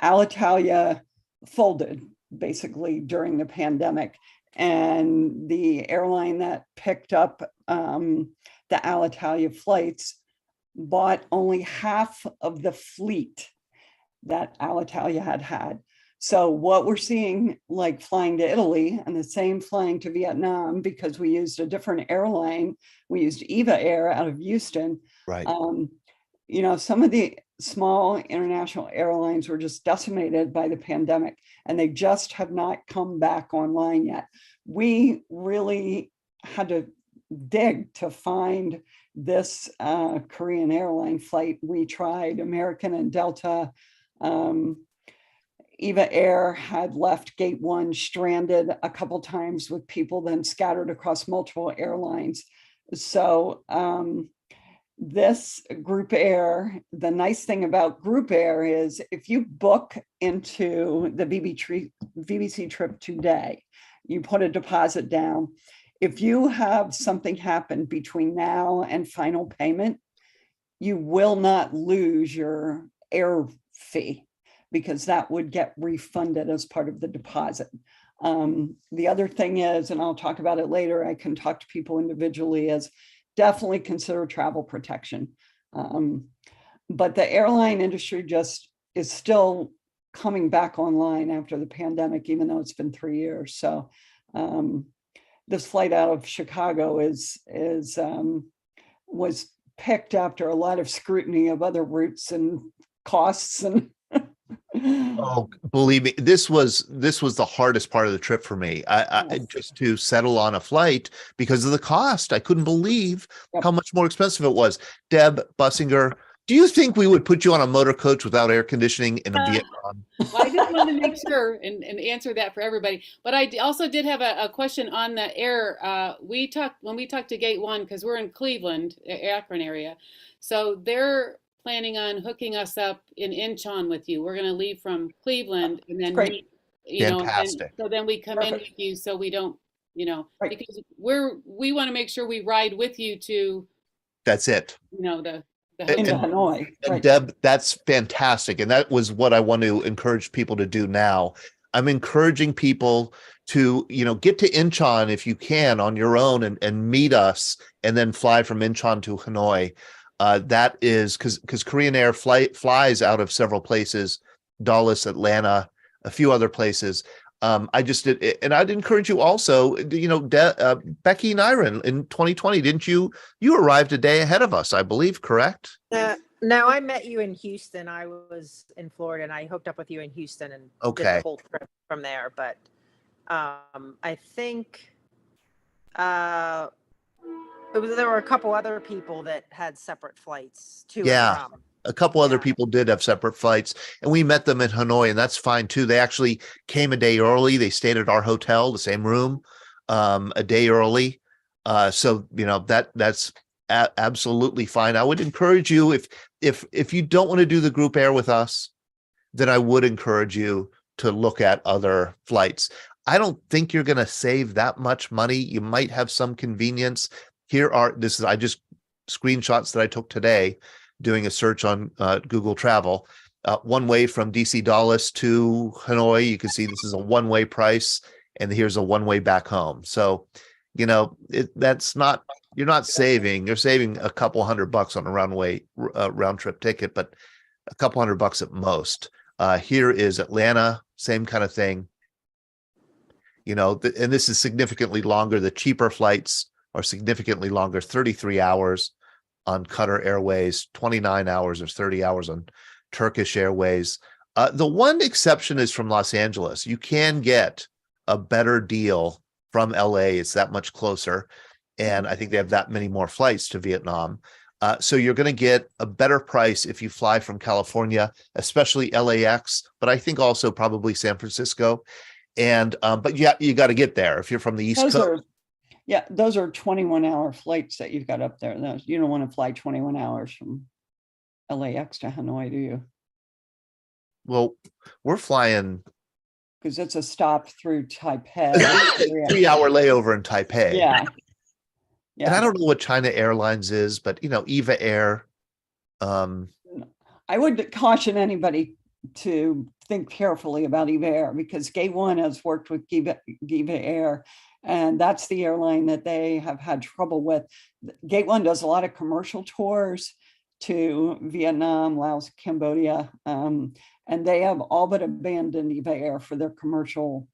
Alitalia folded, basically, during the pandemic. And the airline that picked up the Alitalia flights bought only half of the fleet that Alitalia had. So what we're seeing, like flying to Italy and the same flying to Vietnam, because we used a different airline, we used EVA Air out of Houston. Right. Some of the small international airlines were just decimated by the pandemic, and they just have not come back online yet. We really had to dig to find this Korean airline flight. We tried American and Delta. Eva Air had left Gate 1 stranded a couple times with people then scattered across multiple airlines. So this Group Air, the nice thing about Group Air is if you book into the VBC trip today, you put a deposit down. If you have something happen between now and final payment, you will not lose your air fee because that would get refunded as part of the deposit. The other thing is, and I'll talk about it later, I can talk to people individually, is definitely consider travel protection. But the airline industry just is still coming back online after the pandemic, even though it's been 3 years. So this flight out of Chicago was picked after a lot of scrutiny of other routes and costs and Oh, believe me, this was the hardest part of the trip for me. I just to settle on a flight because of the cost. I couldn't believe how much more expensive it was. Deb Bussinger, do you think we would put you on a motor coach without air conditioning in a Vietnam? Well, I just wanted to make sure and answer that for everybody. But I also did have a question on the air. When we talked to Gate 1, because we're in Cleveland, Akron area, so they're planning on hooking us up in Incheon with you. We're going to leave from Cleveland and then meet, Fantastic. so then we come in with you, so we don't, because we want to make sure we ride with you to. That's it. The into Hanoi. And Deb, that's fantastic. And that was what I want to encourage people to do now. I'm encouraging people to, get to Incheon if you can on your own and meet us and then fly from Incheon to Hanoi. That is because Korean Air flies out of several places, Dulles, Atlanta, a few other places. I just did, and I'd encourage you also, Becky and Iron in 2020, didn't you arrived a day ahead of us, I believe, correct? No, I met you in Houston. I was in Florida and I hooked up with you in Houston and did the whole trip from there. But I think there were a couple other people that had separate flights too. Yeah. A couple other people did have separate flights, and we met them in Hanoi, and that's fine too. They actually came a day early. They stayed at our hotel, the same room, a day early. So that's absolutely fine. I would encourage you, if you don't want to do the group air with us, then I would encourage you to look at other flights. I don't think you're going to save that much money. You might have some convenience. I just screenshots that I took today doing a search on Google Travel. One way from DC Dulles to Hanoi, you can see this is a one-way price, and here's a one-way back home. So, you're not saving. You're saving a couple $100 on a round trip ticket, but a couple $100 at most. Here is Atlanta, same kind of thing. And this is significantly longer. The cheaper flights are significantly longer, 33 hours on Qatar Airways, 29 hours or 30 hours on Turkish Airways. The one exception is from Los Angeles. You can get a better deal from LA. It's that much closer. And I think they have that many more flights to Vietnam. So you're going to get a better price if you fly from California, especially LAX, but I think also probably San Francisco. And but you got to get there if you're from the East Coast. Those are 21-hour flights that you've got up there. You don't want to fly 21 hours from LAX to Hanoi, do you? Well, we're flying. Because it's a stop through Taipei. 3-hour layover in Taipei. Yeah. And I don't know what China Airlines is, but, Eva Air. I would caution anybody to think carefully about Eva Air because Gate 1 has worked with Eva Air. And that's the airline that they have had trouble with. Gate 1 does a lot of commercial tours to Vietnam, Laos, Cambodia, and they have all but abandoned Eva Air for their commercial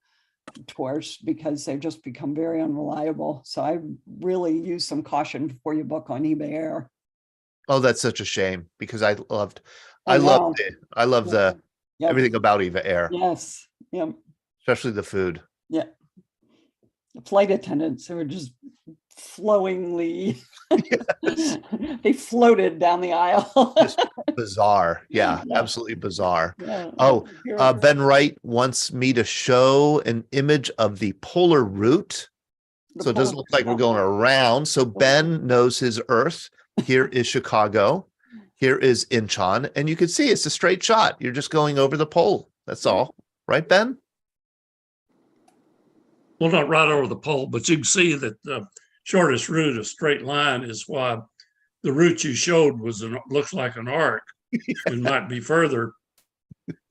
tours because they've just become very unreliable. So I really use some caution before you book on Eva Air. Oh, that's such a shame because I loved everything about Eva Air. Yes. Yep. Especially the food. Yeah. The flight attendants, they were just flowingly. They floated down the aisle. Just bizarre. Yeah, Yeah. absolutely bizarre. Yeah. Oh, Ben Wright wants me to show an image of the polar route. So it doesn't look like we're going around. So Ben knows his Earth. Here is Chicago. Here is Incheon. And you can see it's a straight shot. You're just going over the pole. That's all. Right, Ben? Well, not right over the pole, but you can see that the shortest route, a straight line, is why the route you showed looks like an arc. It might be further,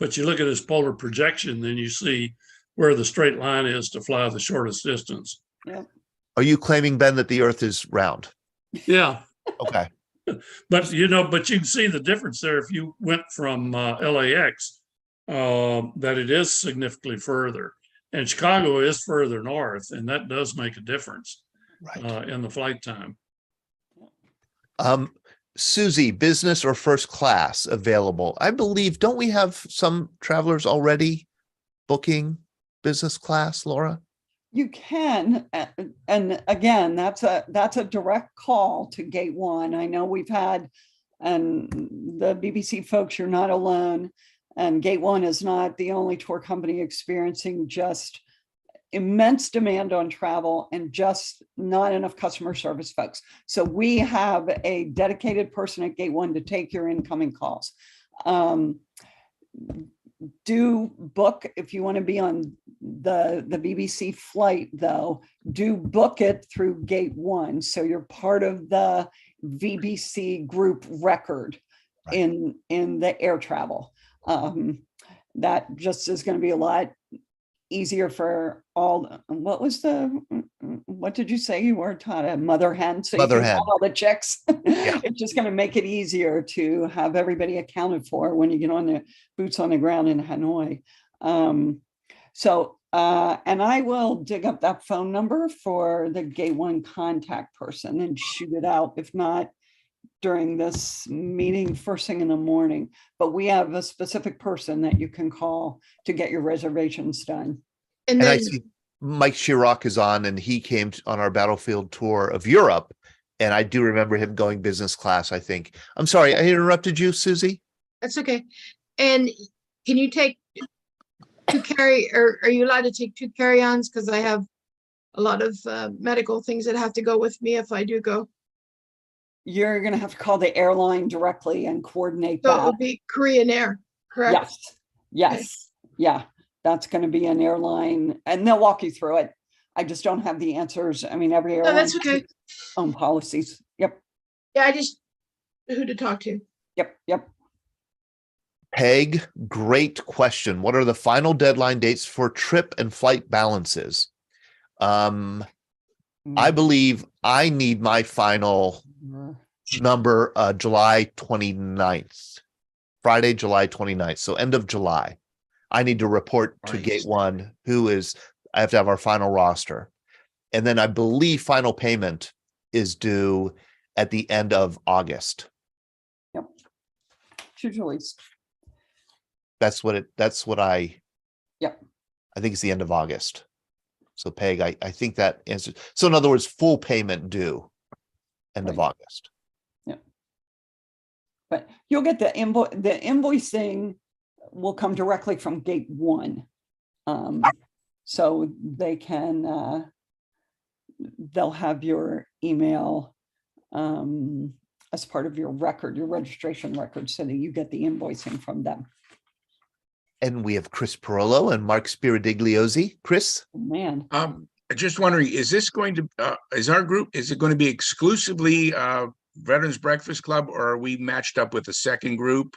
but you look at this polar projection, then you see where the straight line is to fly the shortest distance. Yep. Are you claiming, Ben, that the Earth is round? Yeah. Okay. But you can see the difference there if you went from LAX, that it is significantly further. And Chicago is further north, and that does make a difference in the flight time. Susie, business or first class available? I believe, don't we have some travelers already booking business class, Laura? You can, and again, that's a direct call to Gate 1. I know we've had, and the BBC folks, you're not alone, and Gate 1 is not the only tour company experiencing just immense demand on travel and just not enough customer service folks. So we have a dedicated person at Gate 1 to take your incoming calls. Do book, if you want to be on the BBC flight, though, do book it through Gate 1. So you're part of the VBC group record in the air travel. That just is going to be a lot easier for all. What did you say you were, Todd? A mother hen? So mother you can hen. have all the chicks. Yeah. It's just going to make it easier to have everybody accounted for when you get on the boots on the ground in Hanoi. And I will dig up that phone number for the Gate 1 contact person and shoot it out. If not during this meeting first thing in the morning, but we have a specific person that you can call to get your reservations done. And I see Mike Chirac is on, and he came on our battlefield tour of Europe. And I do remember him going business class, I think. I'm sorry, I interrupted you, Susie. That's okay. And can you take or are you allowed to take 2 carry-ons? Because I have a lot of medical things that have to go with me if I do go. You're going to have to call the airline directly and coordinate So that. it would be Korean Air, correct? Yes. Okay. Yeah, that's going to be an airline, and they'll walk you through it. I just don't have the answers. I mean, every airline that's okay. has its own policies. Yep. Yeah, I just who to talk to. Yep. Peg, great question. What are the final deadline dates for trip and flight balances? I believe I need my final number July 29th, Friday, July 29th. So end of July. I need to report to Gate 1 I have to have our final roster. And then I believe final payment is due at the end of August. Yep. Usually. That's what I think it's the end of August. So Peg, I think that answers. So in other words, full payment due end of August. Yeah. But you'll get the invoicing will come directly from Gate 1. So they can, they'll have your email as part of your record, your registration record, so that you get the invoicing from them. And we have Chris Perollo and Mark Spiridigliosi. Chris? Oh, man. Just wondering, is this going to, is it going to be exclusively Veterans Breakfast Club, or are we matched up with a second group?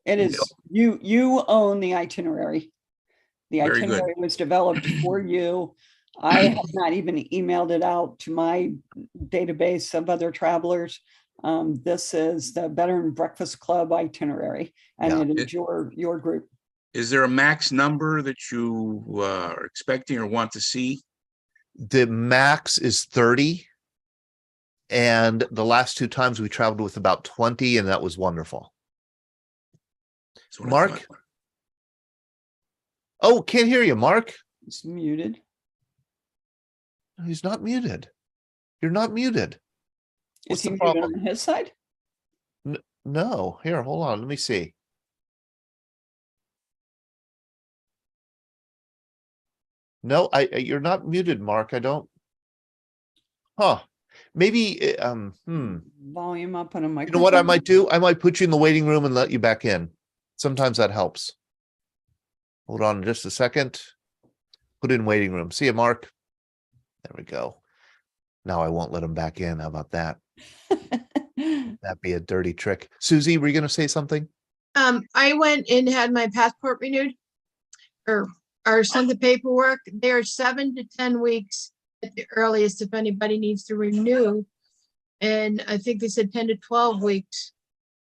It is, you own the itinerary. The Very itinerary good. was developed for you. I have not even emailed it out to my database of other travelers. This is the Veteran Breakfast Club itinerary, and it is your group. Is there a max number that you are expecting or want to see? The max is 30. And the last 2 times we traveled with about 20, and that was wonderful. Mark? Oh, can't hear you, Mark. It's muted. He's not muted. You're not muted. What's Is he the muted problem? on his side? No. Here, hold on. Let me see. No, you're not muted, Mark. I don't. Huh. Maybe Volume up on a you microphone. know what I might do? I might put you in the waiting room and let you back in. Sometimes that helps. Hold on just a second. Put in waiting room. See you, Mark. There we go. Now I won't let him back in. How about that? That'd be a dirty trick. Susie, were you going to say something? I went and had my passport renewed or sent the paperwork. They're 7 to 10 weeks at the earliest if anybody needs to renew. And I think they said 10 to 12 weeks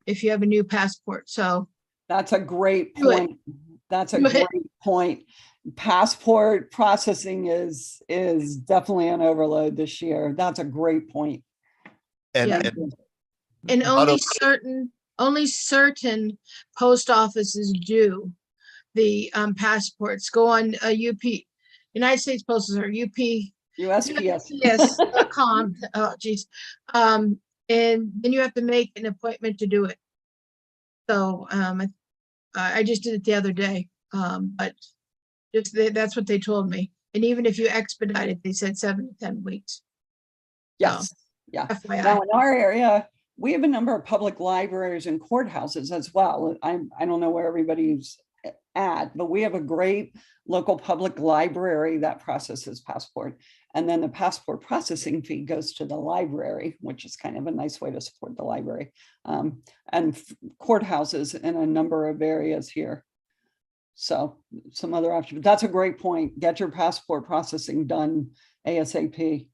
if you have a new passport. So That's a great Do it. point. That's a Do it. great point. Passport processing is definitely an overload this year. That's a great point. And, Yeah. and and not only certain post offices do the passports. Go on UP, United States Postal Service, UP. USPS. Oh, geez. And then you have to make an appointment to do it. So I just did it the other day, but that's what they told me. And even if you expedite it, they said 7 to 10 weeks. Yes. Yeah. FYI. Now in our area, we have a number of public libraries and courthouses as well. I don't know where everybody's at, but we have a great local public library that processes passport. And then the passport processing fee goes to the library, which is kind of a nice way to support the library, and courthouses in a number of areas here. So some other options. That's a great point. Get your passport processing done ASAP.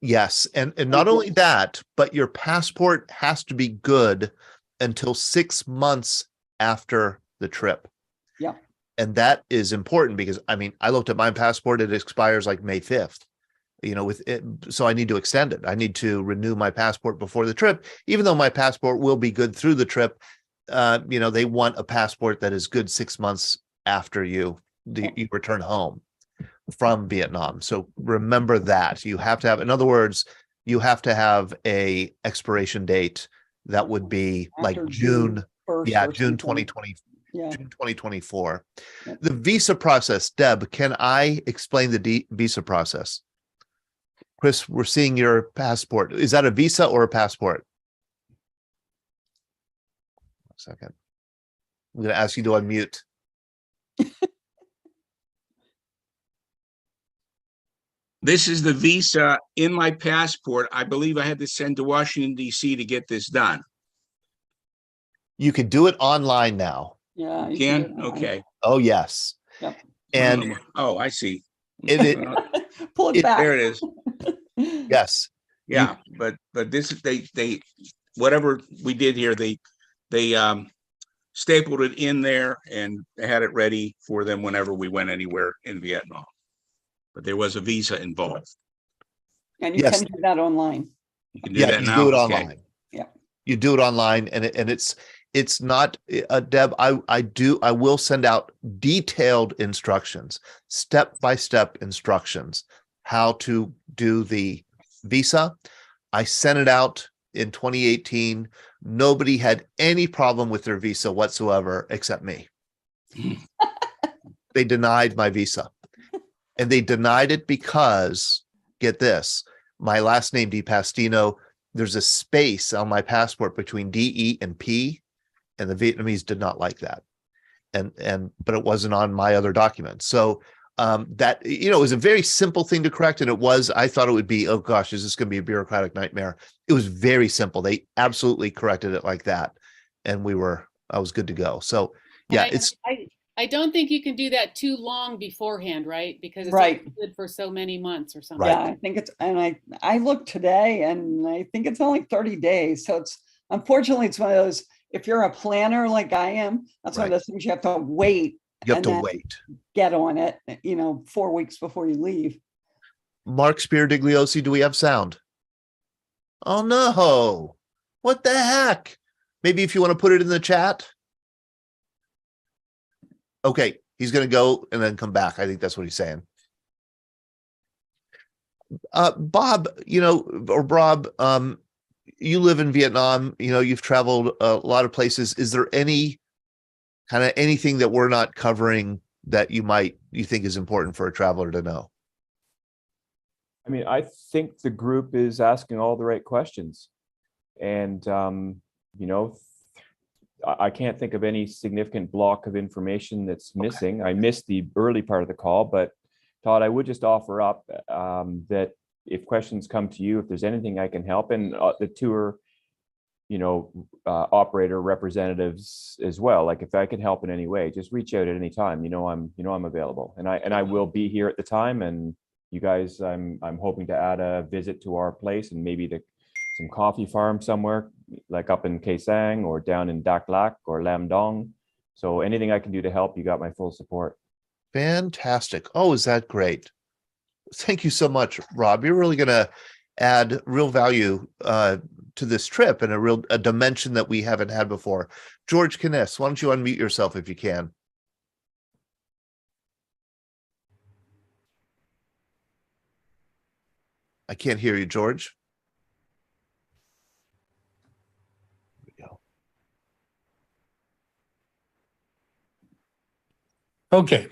yes, and not only that, but your passport has to be good until 6 months after the trip. Yeah. And that is important because I looked at my passport, it expires like May 5th. With it, so I need to extend it. I need to renew my passport before the trip, even though my passport will be good through the trip. They want a passport that is good 6 months after you return home from Vietnam. So remember that you have to have, in other words, you have to have a expiration date that would be like June 1st June 2020. Yeah. June 2024. Yep. The visa process, Deb, can I explain the visa process? Chris, we're seeing your passport. Is that a visa or a passport? 1 second. I'm going to ask you to unmute. This is the visa in my passport. I believe I had to send to Washington, D.C. to get this done. You can do it online now. Yeah. You Can? do it online. Okay. Oh, yes. Yep. And I see. Pull it back. There it is. yes. Yeah, but this is they whatever we did here, they stapled it in there and they had it ready for them whenever we went anywhere in Vietnam. But there was a visa involved. And you can do that online. You can do that now. Do it Okay. online. Yeah. You do it online, and it's not Deb. I will send out detailed instructions, step-by-step instructions, how to do the visa. I sent it out in 2018. Nobody had any problem with their visa whatsoever except me. They denied my visa, and they denied it because, get this, my last name DePastino, there's a space on my passport between DE and P, and the Vietnamese did not like that. But it wasn't on my other documents. So that, it was a very simple thing to correct. And I thought it would be, oh gosh, is this going to be a bureaucratic nightmare? It was very simple. They absolutely corrected it like that. And I was good to go. So yeah, I don't think you can do that too long beforehand, right? Because it's Right. only good for so many months or something. Yeah, I think I looked today and I think it's only 30 days. So unfortunately it's one of those, if you're a planner like I am, that's one of those things you have to wait. You have to wait. Get on it, 4 weeks before you leave. Mark Spiridigliosi, do we have sound? Oh no. What the heck? Maybe if you want to put it in the chat. Okay, he's going to go and then come back. I think that's what he's saying. Bob, or Rob, you live in Vietnam, you've traveled a lot of places. Is there any kind of anything that we're not covering that you think is important for a traveler to know? I mean, I think the group is asking all the right questions. And, I can't think of any significant block of information that's missing. I missed the early part of the call, but Todd, I would just offer up that if questions come to you, if there's anything I can help, and the tour, operator representatives as well. Like if I can help in any way, just reach out at any time. I'm available, and I will be here at the time. And you guys, I'm hoping to add a visit to our place and maybe some coffee farm somewhere, like up in Khe Sanh or down in Dak Lak or Lam Dong. So anything I can do to help, you got my full support. Fantastic. Oh, is that great? Thank you so much, Rob. You're really going to add real value to this trip and a dimension that we haven't had before. George Kness, why don't you unmute yourself if you can? I can't hear you, George. Okay.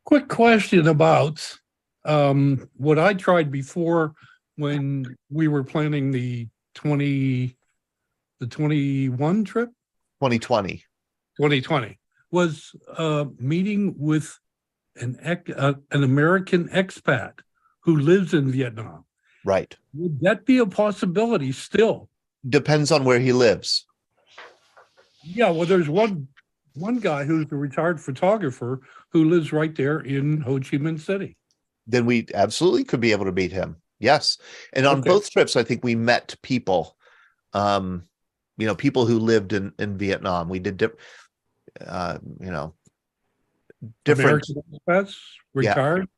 Quick question about what I tried before when we were planning the 21 trip. 2020 was meeting with an American expat who lives in Vietnam. Right. Would that be a possibility still? Depends on where he lives. Yeah, well, there's one guy who's a retired photographer who lives right there in Ho Chi Minh City. Then we absolutely could be able to meet him. Yes. And on both trips, I think we met people, people who lived in Vietnam. We did, different. American expats, retired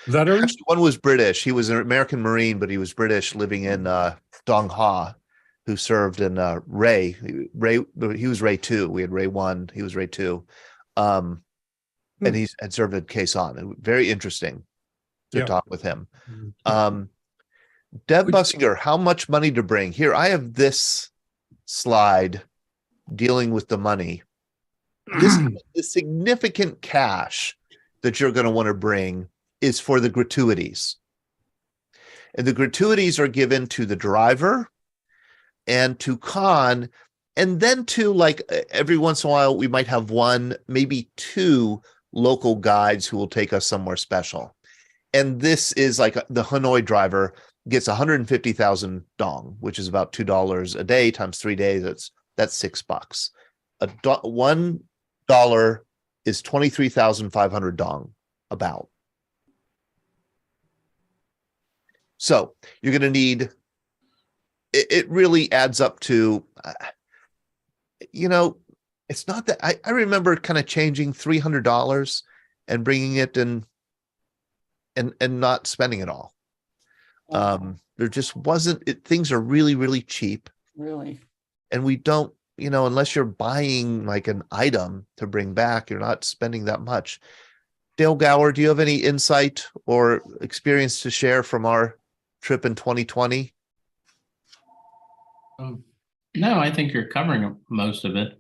veterans. Actually, one was British. He was an American Marine, but he was British, living in Dong Ha, who served in Ray. He was Ray 2. We had Ray 1. He was Ray 2. And he had served at Khe Sanh. Very interesting to talk with him. Deb Bussinger, how much money to bring? Here, I have this slide dealing with the money. The significant cash that you're going to want to bring is for the gratuities. And the gratuities are given to the driver and to Khan, and then to, like, every once in a while, we might have one, maybe two local guides who will take us somewhere special. And this is like the Hanoi driver gets 150,000 dong, which is about $2 a day times 3 days. That's $6. $1 is 23,500 dong, about. So you're going to need, it really adds up to, it's not that I remember kind of changing $300 and bringing it and not spending it all. There just wasn't, things are really, really cheap. Really. And we don't, unless you're buying like an item to bring back, you're not spending that much. Dale Gower, do you have any insight or experience to share from our trip in 2020? No, I think you're covering most of it.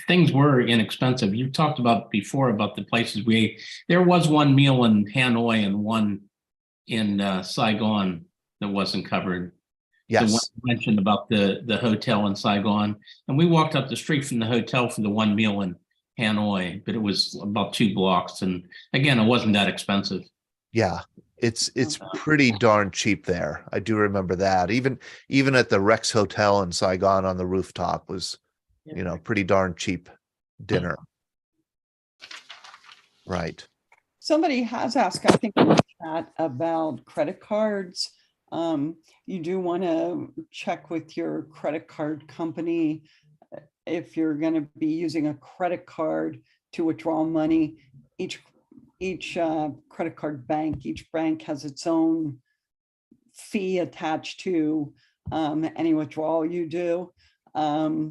Things were inexpensive. You talked about before about the places we ate. There was one meal in Hanoi and one in Saigon that wasn't covered. Yes. The one you mentioned about the hotel in Saigon, and we walked up the street from the hotel for the one meal in Hanoi, but it was about 2 blocks, and again, it wasn't that expensive. Yeah, it's pretty darn cheap there. I do remember that. Even at the Rex Hotel in Saigon on the rooftop was, pretty darn cheap dinner. Right. Somebody has asked, I think, in the chat about credit cards. You do want to check with your credit card company if you're going to be using a credit card to withdraw money. Each credit card bank, each bank has its own fee attached to any withdrawal you do. I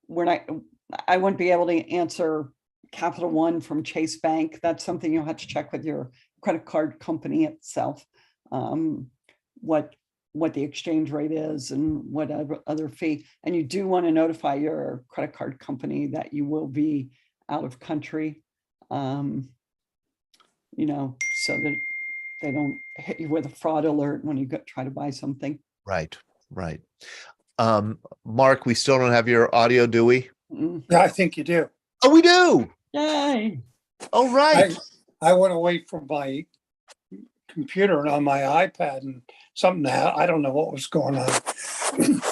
wouldn't be able to answer Capital One from Chase Bank. That's something you'll have to check with your credit card company itself, what the exchange rate is and what other fee. And you do want to notify your credit card company that you will be out of country, so that they don't hit you with a fraud alert when you try to buy something. Right. Mark, we still don't have your audio, do we? Yeah, I think you do. Oh, we do. Yay. All right. I went away from my computer and on my iPad and something, I don't know what was going on.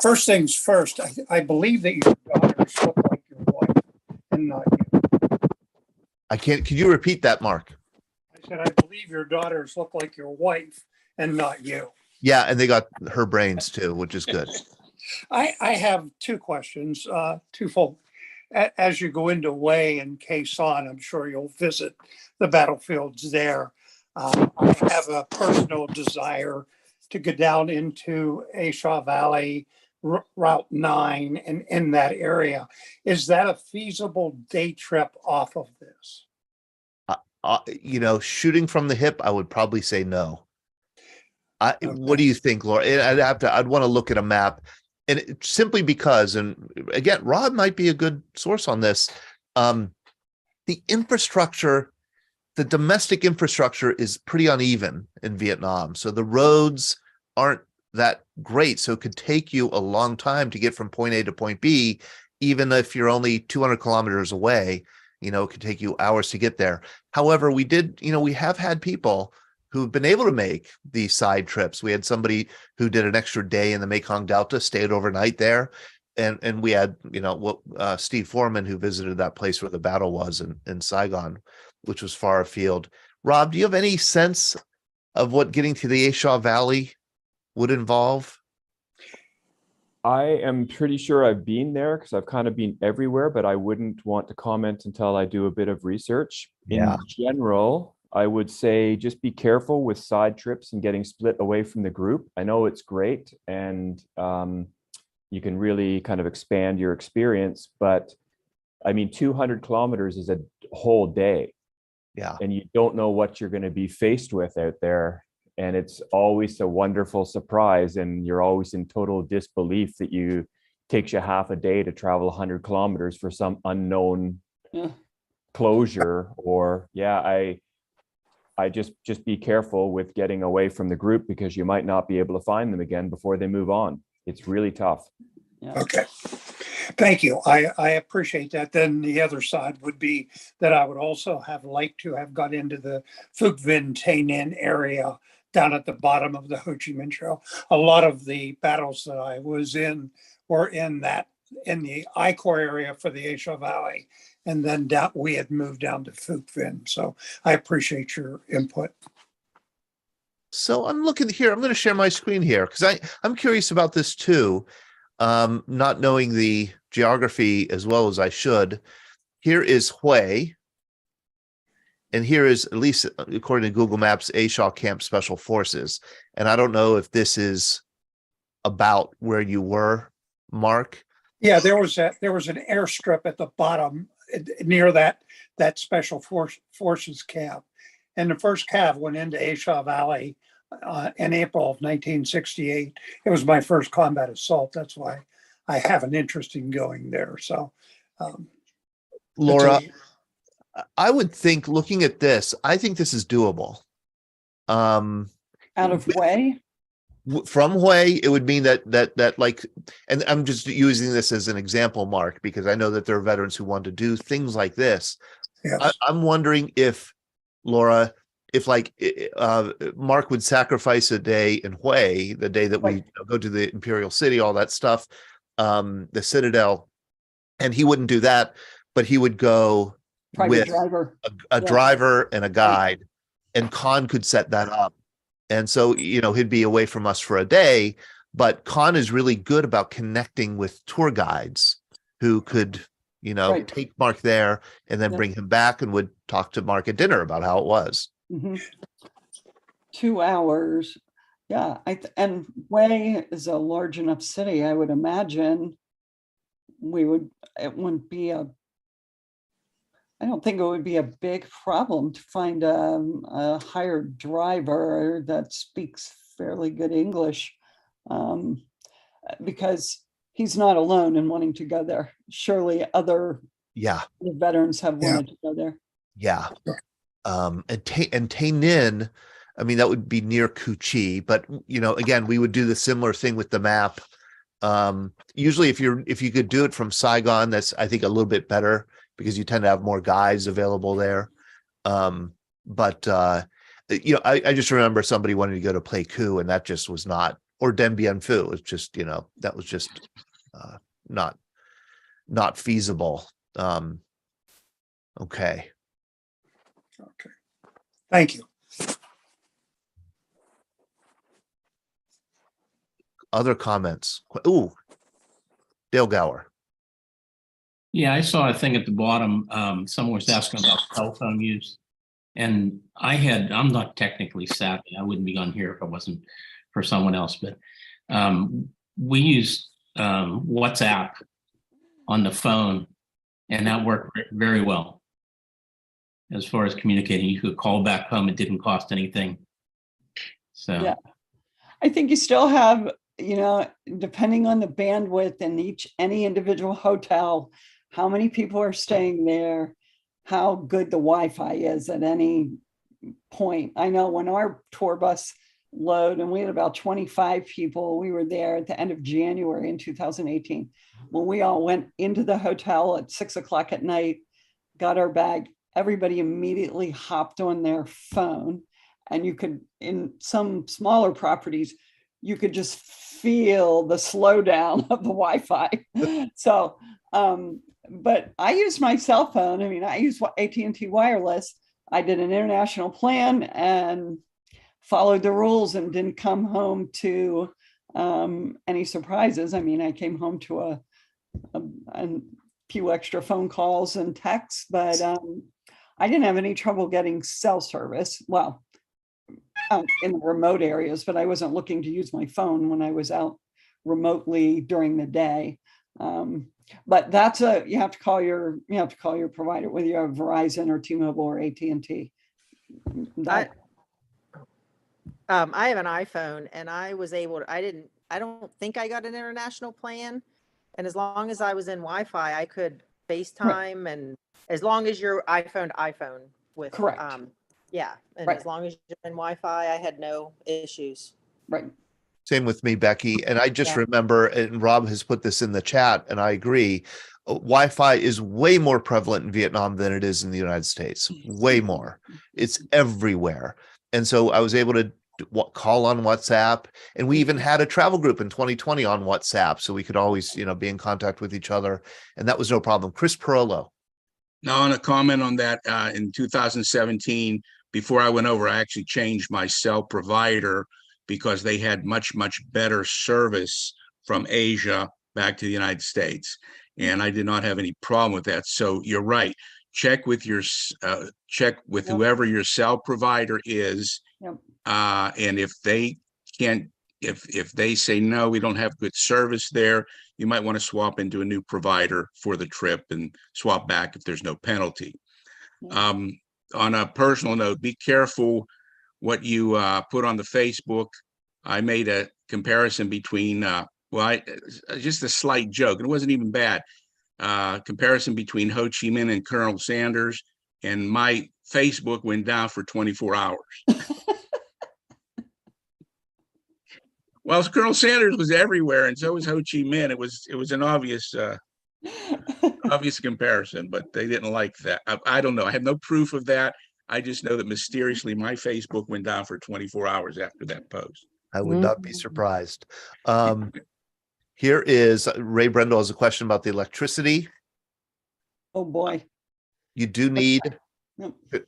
First things first, I believe that your daughters look like your wife and not you. Can you repeat that, Mark? I said, I believe your daughters look like your wife and not you. Yeah, and they got her brains too, which is good. I have two questions, twofold. As you go into Hue and Khe Sanh, I'm sure you'll visit the battlefields there. I have a personal desire to go down into Oshóva Valley, Route 9, and in that area. Is that a feasible day trip off of this? Shooting from the hip, I would probably say no. Okay. What do you think, Laura? I'd want to look at a map, and simply because, and again, Rob might be a good source on this. The infrastructure, the domestic infrastructure is pretty uneven in Vietnam. So the roads aren't that great. So it could take you a long time to get from point A to point B, even if you're only 200 kilometers away. It could take you hours to get there. However, we have had people who've been able to make these side trips. We had somebody who did an extra day in the Mekong Delta, stayed overnight there. And we had, Steve Foreman, who visited that place where the battle was in Saigon, which was far afield. Rob, do you have any sense of what getting to the Oshóva Valley would involve? I am pretty sure I've been there because I've kind of been everywhere, but I wouldn't want to comment until I do a bit of research. Yeah. In general, I would say just be careful with side trips and getting split away from the group. I know it's great and you can really kind of expand your experience, but 200 kilometers is a whole day. Yeah. And you don't know what you're going to be faced with out there. And it's always a wonderful surprise. And you're always in total disbelief that takes you half a day to travel 100 kilometers for some unknown closure. Or I just be careful with getting away from the group because you might not be able to find them again before they move on. It's really tough. Yeah. Okay. Thank you. I appreciate that. Then the other side would be that I would also have liked to have got into the Phuc Vinh Tay Ninh area down at the bottom of the Ho Chi Minh Trail. A lot of the battles that I was in were in the I-Corps area for the Oshóva Valley. And then we had moved down to Phuc Vinh. So I appreciate your input. So I'm looking here. I'm going to share my screen here because I'm curious about this too. Not knowing the geography as well as I should. Here is Hue. And here is, at least according to Google Maps, Oshóva Camp Special Forces. And I don't know if this is about where you were, Mark. Yeah, there was an airstrip at the bottom near that Special Forces camp. And the first cav went into Oshóva Valley in April of 1968. It was my first combat assault. That's why I have an interest in going there. So, Laura, I would think, looking at this, I think this is doable. Out of Hue? From Hue, it would mean that like, and I'm just using this as an example, Mark, because I know that there are veterans who want to do things like this. yes. I'm wondering if, Laura, if Mark would sacrifice a day in Hue, the day that we go to the Imperial City, all that stuff, the Citadel, and he wouldn't do that, but he would go with a driver and a guide, and Khan could set that up. And so, he'd be away from us for a day, but Khan is really good about connecting with tour guides who could, take Mark there and then bring him back and would talk to Mark at dinner about how it was. Mm-hmm. 2 hours. Yeah. And Hue is a large enough city. I would imagine it wouldn't be I don't think it would be a big problem to find a hired driver that speaks fairly good English, because he's not alone in wanting to go there. Surely other veterans have wanted to go there. Yeah. And Tay Ninh, I mean, that would be near Cu Chi, but again, we would do the similar thing with the map. Usually if you could do it from Saigon, that's, I think, a little bit better because you tend to have more guides available there. But I just remember somebody wanting to go to Pleiku, and that just was not, or Dien Bien Phu. It's just, that was just not feasible. Okay. Thank you. Other comments? Ooh, Dale Gower. Yeah, I saw a thing at the bottom. Someone was asking about cell phone use. And I'm not technically savvy. I wouldn't be on here if it wasn't for someone else, but we use WhatsApp on the phone, and that worked very well. As far as communicating, you could call back home. It didn't cost anything. So yeah, I think you still have, depending on the bandwidth in any individual hotel, how many people are staying there, how good the Wi-Fi is at any point. I know when our tour bus load, and we had about 25 people, we were there at the end of January in 2018. When we all went into the hotel at 6:00 at night, got our bag, everybody immediately hopped on their phone. And you could, in some smaller properties, you could just feel the slowdown of the Wi-Fi. So, but I use my cell phone. I mean, I use AT&T wireless. I did an international plan and followed the rules and didn't come home to any surprises. I mean, I came home to a few extra phone calls and texts, but I didn't have any trouble getting cell service. Well, in the remote areas, but I wasn't looking to use my phone when I was out remotely during the day. But that's you have to call your provider, whether you have Verizon or T-Mobile or AT&T. I have an iPhone, and I don't think I got an international plan. And as long as I was in Wi-Fi, I could FaceTime, and as long as you're iPhone with correct. Yeah, and as long as you're in Wi-Fi, I had no issues. Right. Same with me, Becky. And I just remember, and Rob has put this in the chat, and I agree, Wi-Fi is way more prevalent in Vietnam than it is in the United States. Way more. It's everywhere. And so I was able to call on WhatsApp, and we even had a travel group in 2020 on WhatsApp, so we could always, be in contact with each other, and that was no problem. Chris Perollo. Now, on a comment on that, in 2017, before I went over, I actually changed my cell provider because they had much, much better service from Asia back to the United States. And I did not have any problem with that. So you're right. Check with whoever your cell provider is. And if they can't, if they say, no, we don't have good service there, you might want to swap into a new provider for the trip and swap back if there's no penalty. On a personal note, be careful what you put on the Facebook. I made a comparison between, just a slight joke, and it wasn't even bad. Comparison between Ho Chi Minh and Colonel Sanders, and my Facebook went down for 24 hours. Well, Colonel Sanders was everywhere, and so was Ho Chi Minh. It was an obvious comparison, but they didn't like that. I don't know. I have no proof of that. I just know that mysteriously my Facebook went down for 24 hours after that post. I would not be surprised. Here is Ray Brendel has a question about the electricity. Oh boy. You do need,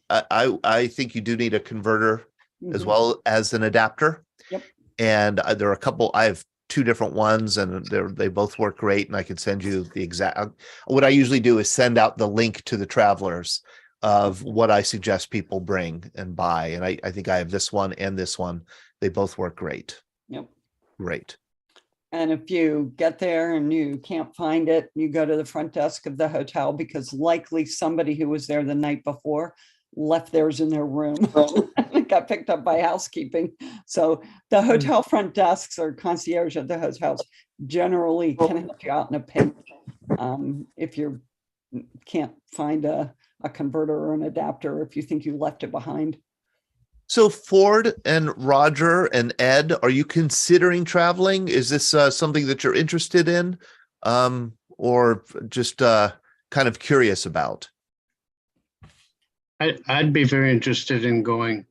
I think you do need a converter as well as an adapter. Yep. And there are a couple, I have two different ones, and they both work great, and I can send you the exact, what I usually do is send out the link to the travelers of what I suggest people bring and buy. And I think I have this one and this one. They both work great. Yep. Great. And if you get there and you can't find it, you go to the front desk of the hotel, because likely somebody who was there the night before left theirs in their room. It got picked up by housekeeping. So the hotel front desks or concierge at the hotels generally can help you out in a pinch if you can't find a converter or an adapter, if you think you left it behind. So Ford and Roger and Ed, are you considering traveling? Is this something that you're interested in, or just kind of curious about? I'd be very interested in going.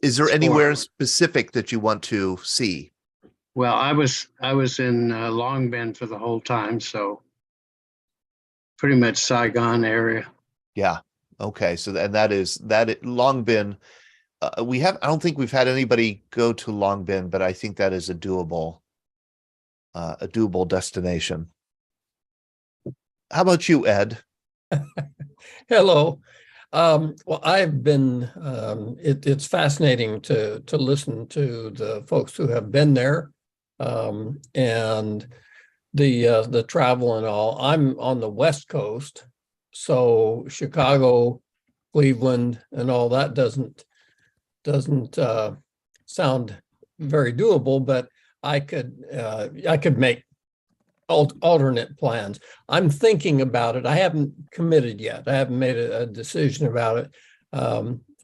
Is there anywhere specific that you want to see? Well, I was in Long Binh for the whole time, so pretty much Saigon area. Yeah. Okay. So Long Binh. I don't think we've had anybody go to Long Binh, but I think that is a doable destination. How about you, Ed? Hello. Well, I've been, it's fascinating to listen to the folks who have been there, and the travel and all. I'm on the West Coast, so Chicago, Cleveland, and all that doesn't sound very doable, but I could make alternate plans. I'm thinking about it. I haven't committed yet. I haven't made a decision about it.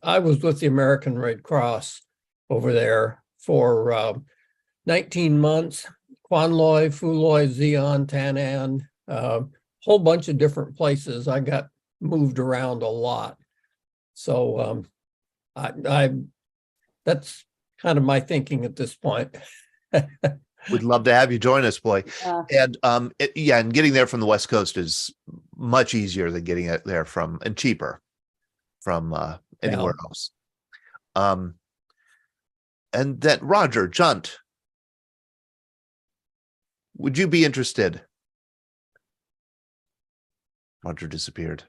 I was with the American Red Cross over there for 19 months, Quan Loi, Phu Loi, Zion, Tan An, whole bunch of different places. I got moved around a lot. So I that's kind of my thinking at this point. We'd love to have you join us, boy. And and getting there from the West Coast is much easier than getting it there and cheaper from anywhere else. And then Roger Junt, would you be interested? Roger disappeared.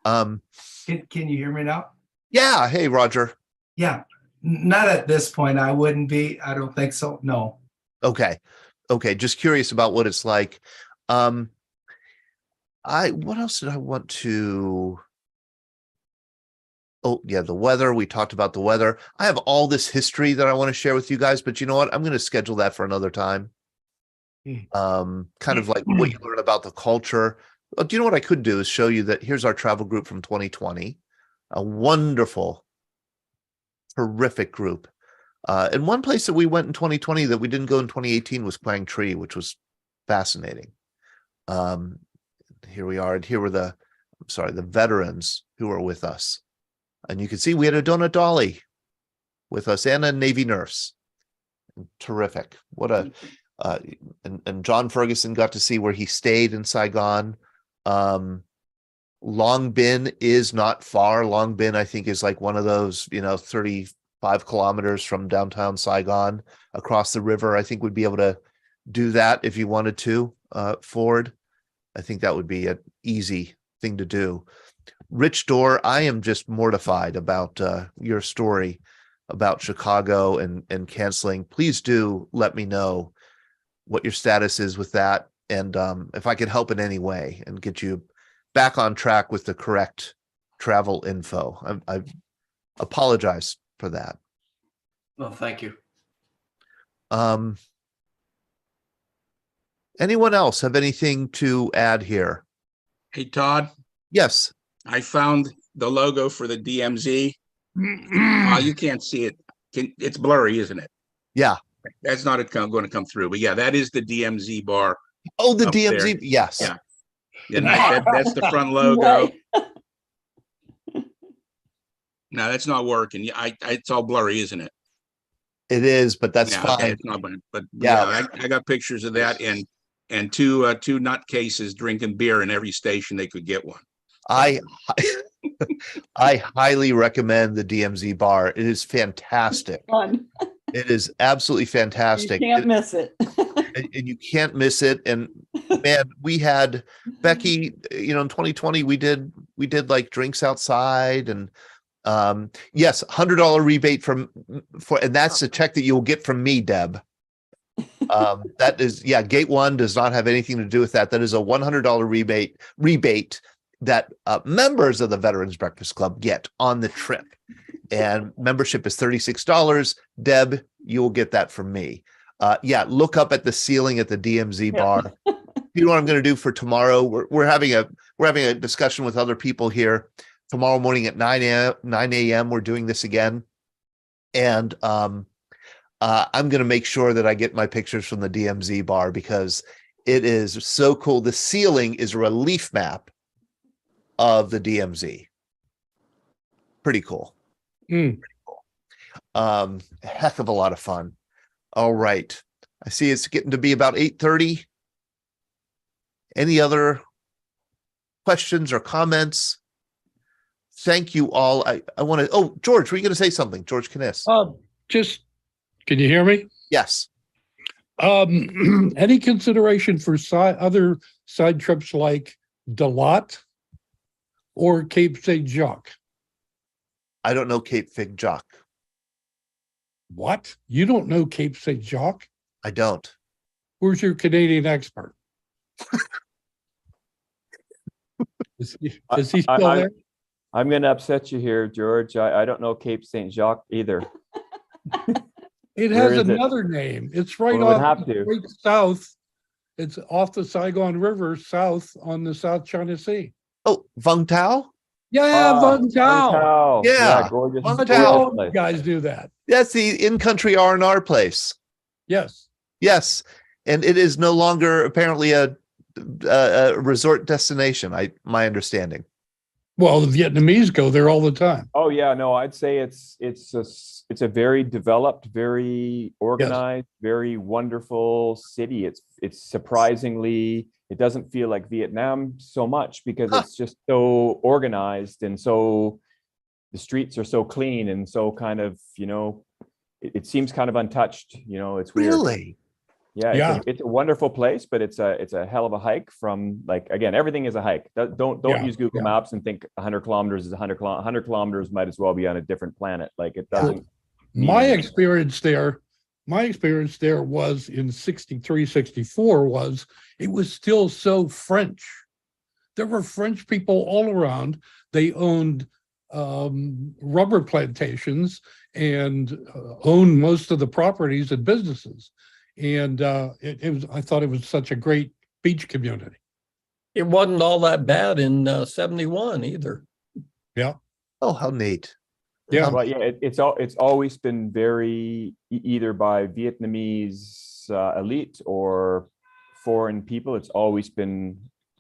Can you hear me now? Yeah. Hey, Roger. Yeah. Not at this point. I wouldn't be. I don't think so. No. Okay. Just curious about what it's like. What else did I want to? Oh, yeah, the weather. We talked about the weather. I have all this history that I want to share with you guys, but you know what? I'm going to schedule that for another time. Kind of like what you learn about the culture. Well, do you know what I could do is show you that here's our travel group from 2020, a wonderful, terrific group. And one place that we went in 2020 that we didn't go in 2018 was Quang Tri, which was fascinating. Here we are, and here were the veterans who were with us. And you can see we had a donut dolly with us and a Navy nurse. Terrific. What a and John Ferguson got to see where he stayed in Saigon. Long Binh is not far. Long Binh, I think, is like one of those, 35 kilometers from downtown Saigon across the river. I think we'd be able to do that if you wanted to, Ford. I think that would be an easy thing to do. Rich Dorr, I am just mortified about your story about Chicago and canceling. Please do let me know what your status is with that, and if I could help in any way and get you back on track with the correct travel info. I apologize for that. Well, thank you. Anyone else have anything to add here? Hey, Todd. Yes. I found the logo for the DMZ. Oh, you can't see it. It's blurry, isn't it? Yeah. That's not going to come through. But yeah, that is the DMZ bar. Oh, the DMZ. There. Yes. Yeah. That's the front logo. No, that's not working. It's all blurry, isn't it? It is, but that's fine. Okay, it's not, but yeah, I got pictures of that and two nutcases drinking beer in every station they could get one. I highly recommend the DMZ bar. It is fantastic. Fun. It is absolutely fantastic. You can't miss it. And you can't miss it. And man, we had Becky, in 2020, we did like drinks outside, and Yes, $100 rebate and that's a check that you'll get from me, Deb. That is, Gate One does not have anything to do with that. That is a $100 rebate that members of the Veterans Breakfast Club get on the trip. And membership is $36. Deb, you will get that from me. Look up at the ceiling at the DMZ bar. You know what I'm going to do for tomorrow? We're having a discussion with other people here. Tomorrow morning at 9 a.m. we're doing this again. And I'm going to make sure that I get my pictures from the DMZ bar because it is so cool. The ceiling is a relief map of the DMZ. Pretty cool. Pretty cool. Heck of a lot of fun. All right. I see it's getting to be about 8:30. Any other questions or comments? Thank you all. I want to, George, were you going to say something? George Kniss. Can you hear me? Yes. Any consideration for other side trips like Dalat or Cape St. Jacques? I don't know Cape Fig Jacques. What? You don't know Cape St. Jacques? I don't. Where's your Canadian expert? Is he still there? I'm going to upset you here, George. I don't know Cape St. Jacques either. It has another name. It's right off the great south. It's off the Saigon River south on the South China Sea. Oh, Vung Tau? Yeah, Vung Tau. Yeah, gorgeous. Vung Tau. You guys do that. That's the in-country R&R place. Yes. Yes. And it is no longer apparently a resort destination, my understanding. Well, the Vietnamese go there all the time. Oh yeah, no, I'd say it's a very developed, very organized, very wonderful city. It's surprisingly, it doesn't feel like Vietnam so much because it's just so organized and so the streets are so clean and so kind of, it seems kind of untouched. It's weird. Really? Yeah, it's a wonderful place, but it's a hell of a hike from, like, again, everything is a hike. Don't use Google Maps and think 100 kilometers is 100 kilometers. 100 kilometers might as well be on a different planet. Like, it doesn't. My experience there was in 63, 64 it was still so French. There were French people all around. They owned rubber plantations and owned most of the properties and businesses. And I thought it was such a great beach community. It wasn't all that bad in 71 either. Yeah. Oh, how neat. Yeah. Well, yeah, it's always been very either by Vietnamese elite or foreign people. It's always been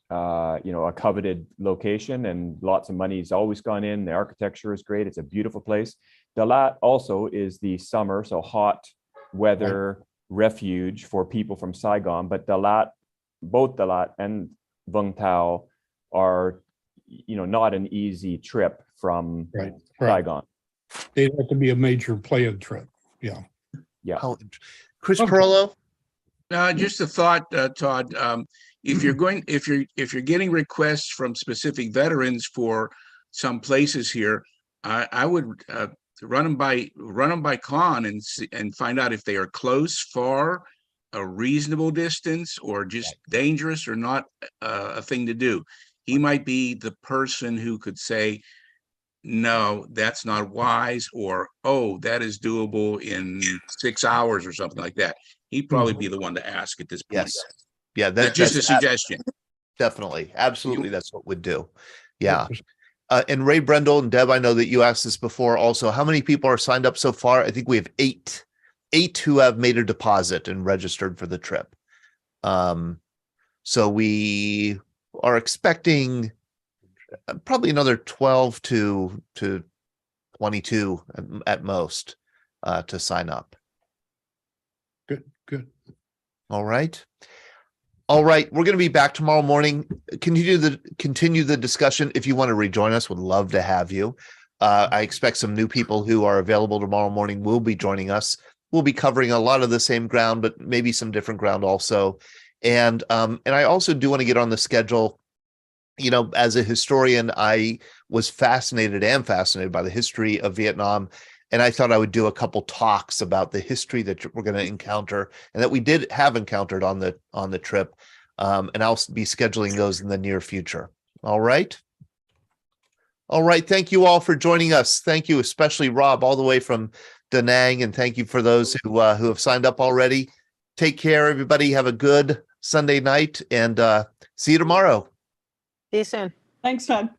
a coveted location, and lots of money's always gone in. The architecture is great. It's a beautiful place. Dalat also is the summer, so hot weather refuge for people from Saigon, but both Dalat and Vung Tau are, not an easy trip from Saigon. It'd have to be a major planned trip. Yeah. Yeah. Chris Perlow? Just a thought, Todd. If you're getting requests from specific veterans for some places here, I would run them by Con and find out if they are close, far, a reasonable distance, or just dangerous or not a thing to do. He might be the person who could say, no, that's not wise, or, oh, that is doable in 6 hours or something like that. He'd probably be the one to ask at this point. Yes. Yeah, that's just a suggestion. Definitely. Absolutely. That's what we'd do. Yeah. And Ray Brendel and Deb, I know that you asked this before also. How many people are signed up so far? I think we have 8 who have made a deposit and registered for the trip. So we are expecting probably another 12 to 22 at most to sign up. Good. All right. We're going to be back tomorrow morning. Continue the discussion. If you want to rejoin us, would love to have you. I expect some new people who are available tomorrow morning will be joining us. We'll be covering a lot of the same ground, but maybe some different ground also. And I also do want to get on the schedule as a historian, I was fascinated by the history of Vietnam. And I thought I would do a couple talks about the history that we're going to encounter and that we did have encountered on the trip. And I'll be scheduling those in the near future. All right. All right. Thank you all for joining us. Thank you, especially Rob, all the way from Da Nang. And thank you for those who have signed up already. Take care, everybody. Have a good Sunday night and see you tomorrow. See you soon. Thanks, Todd.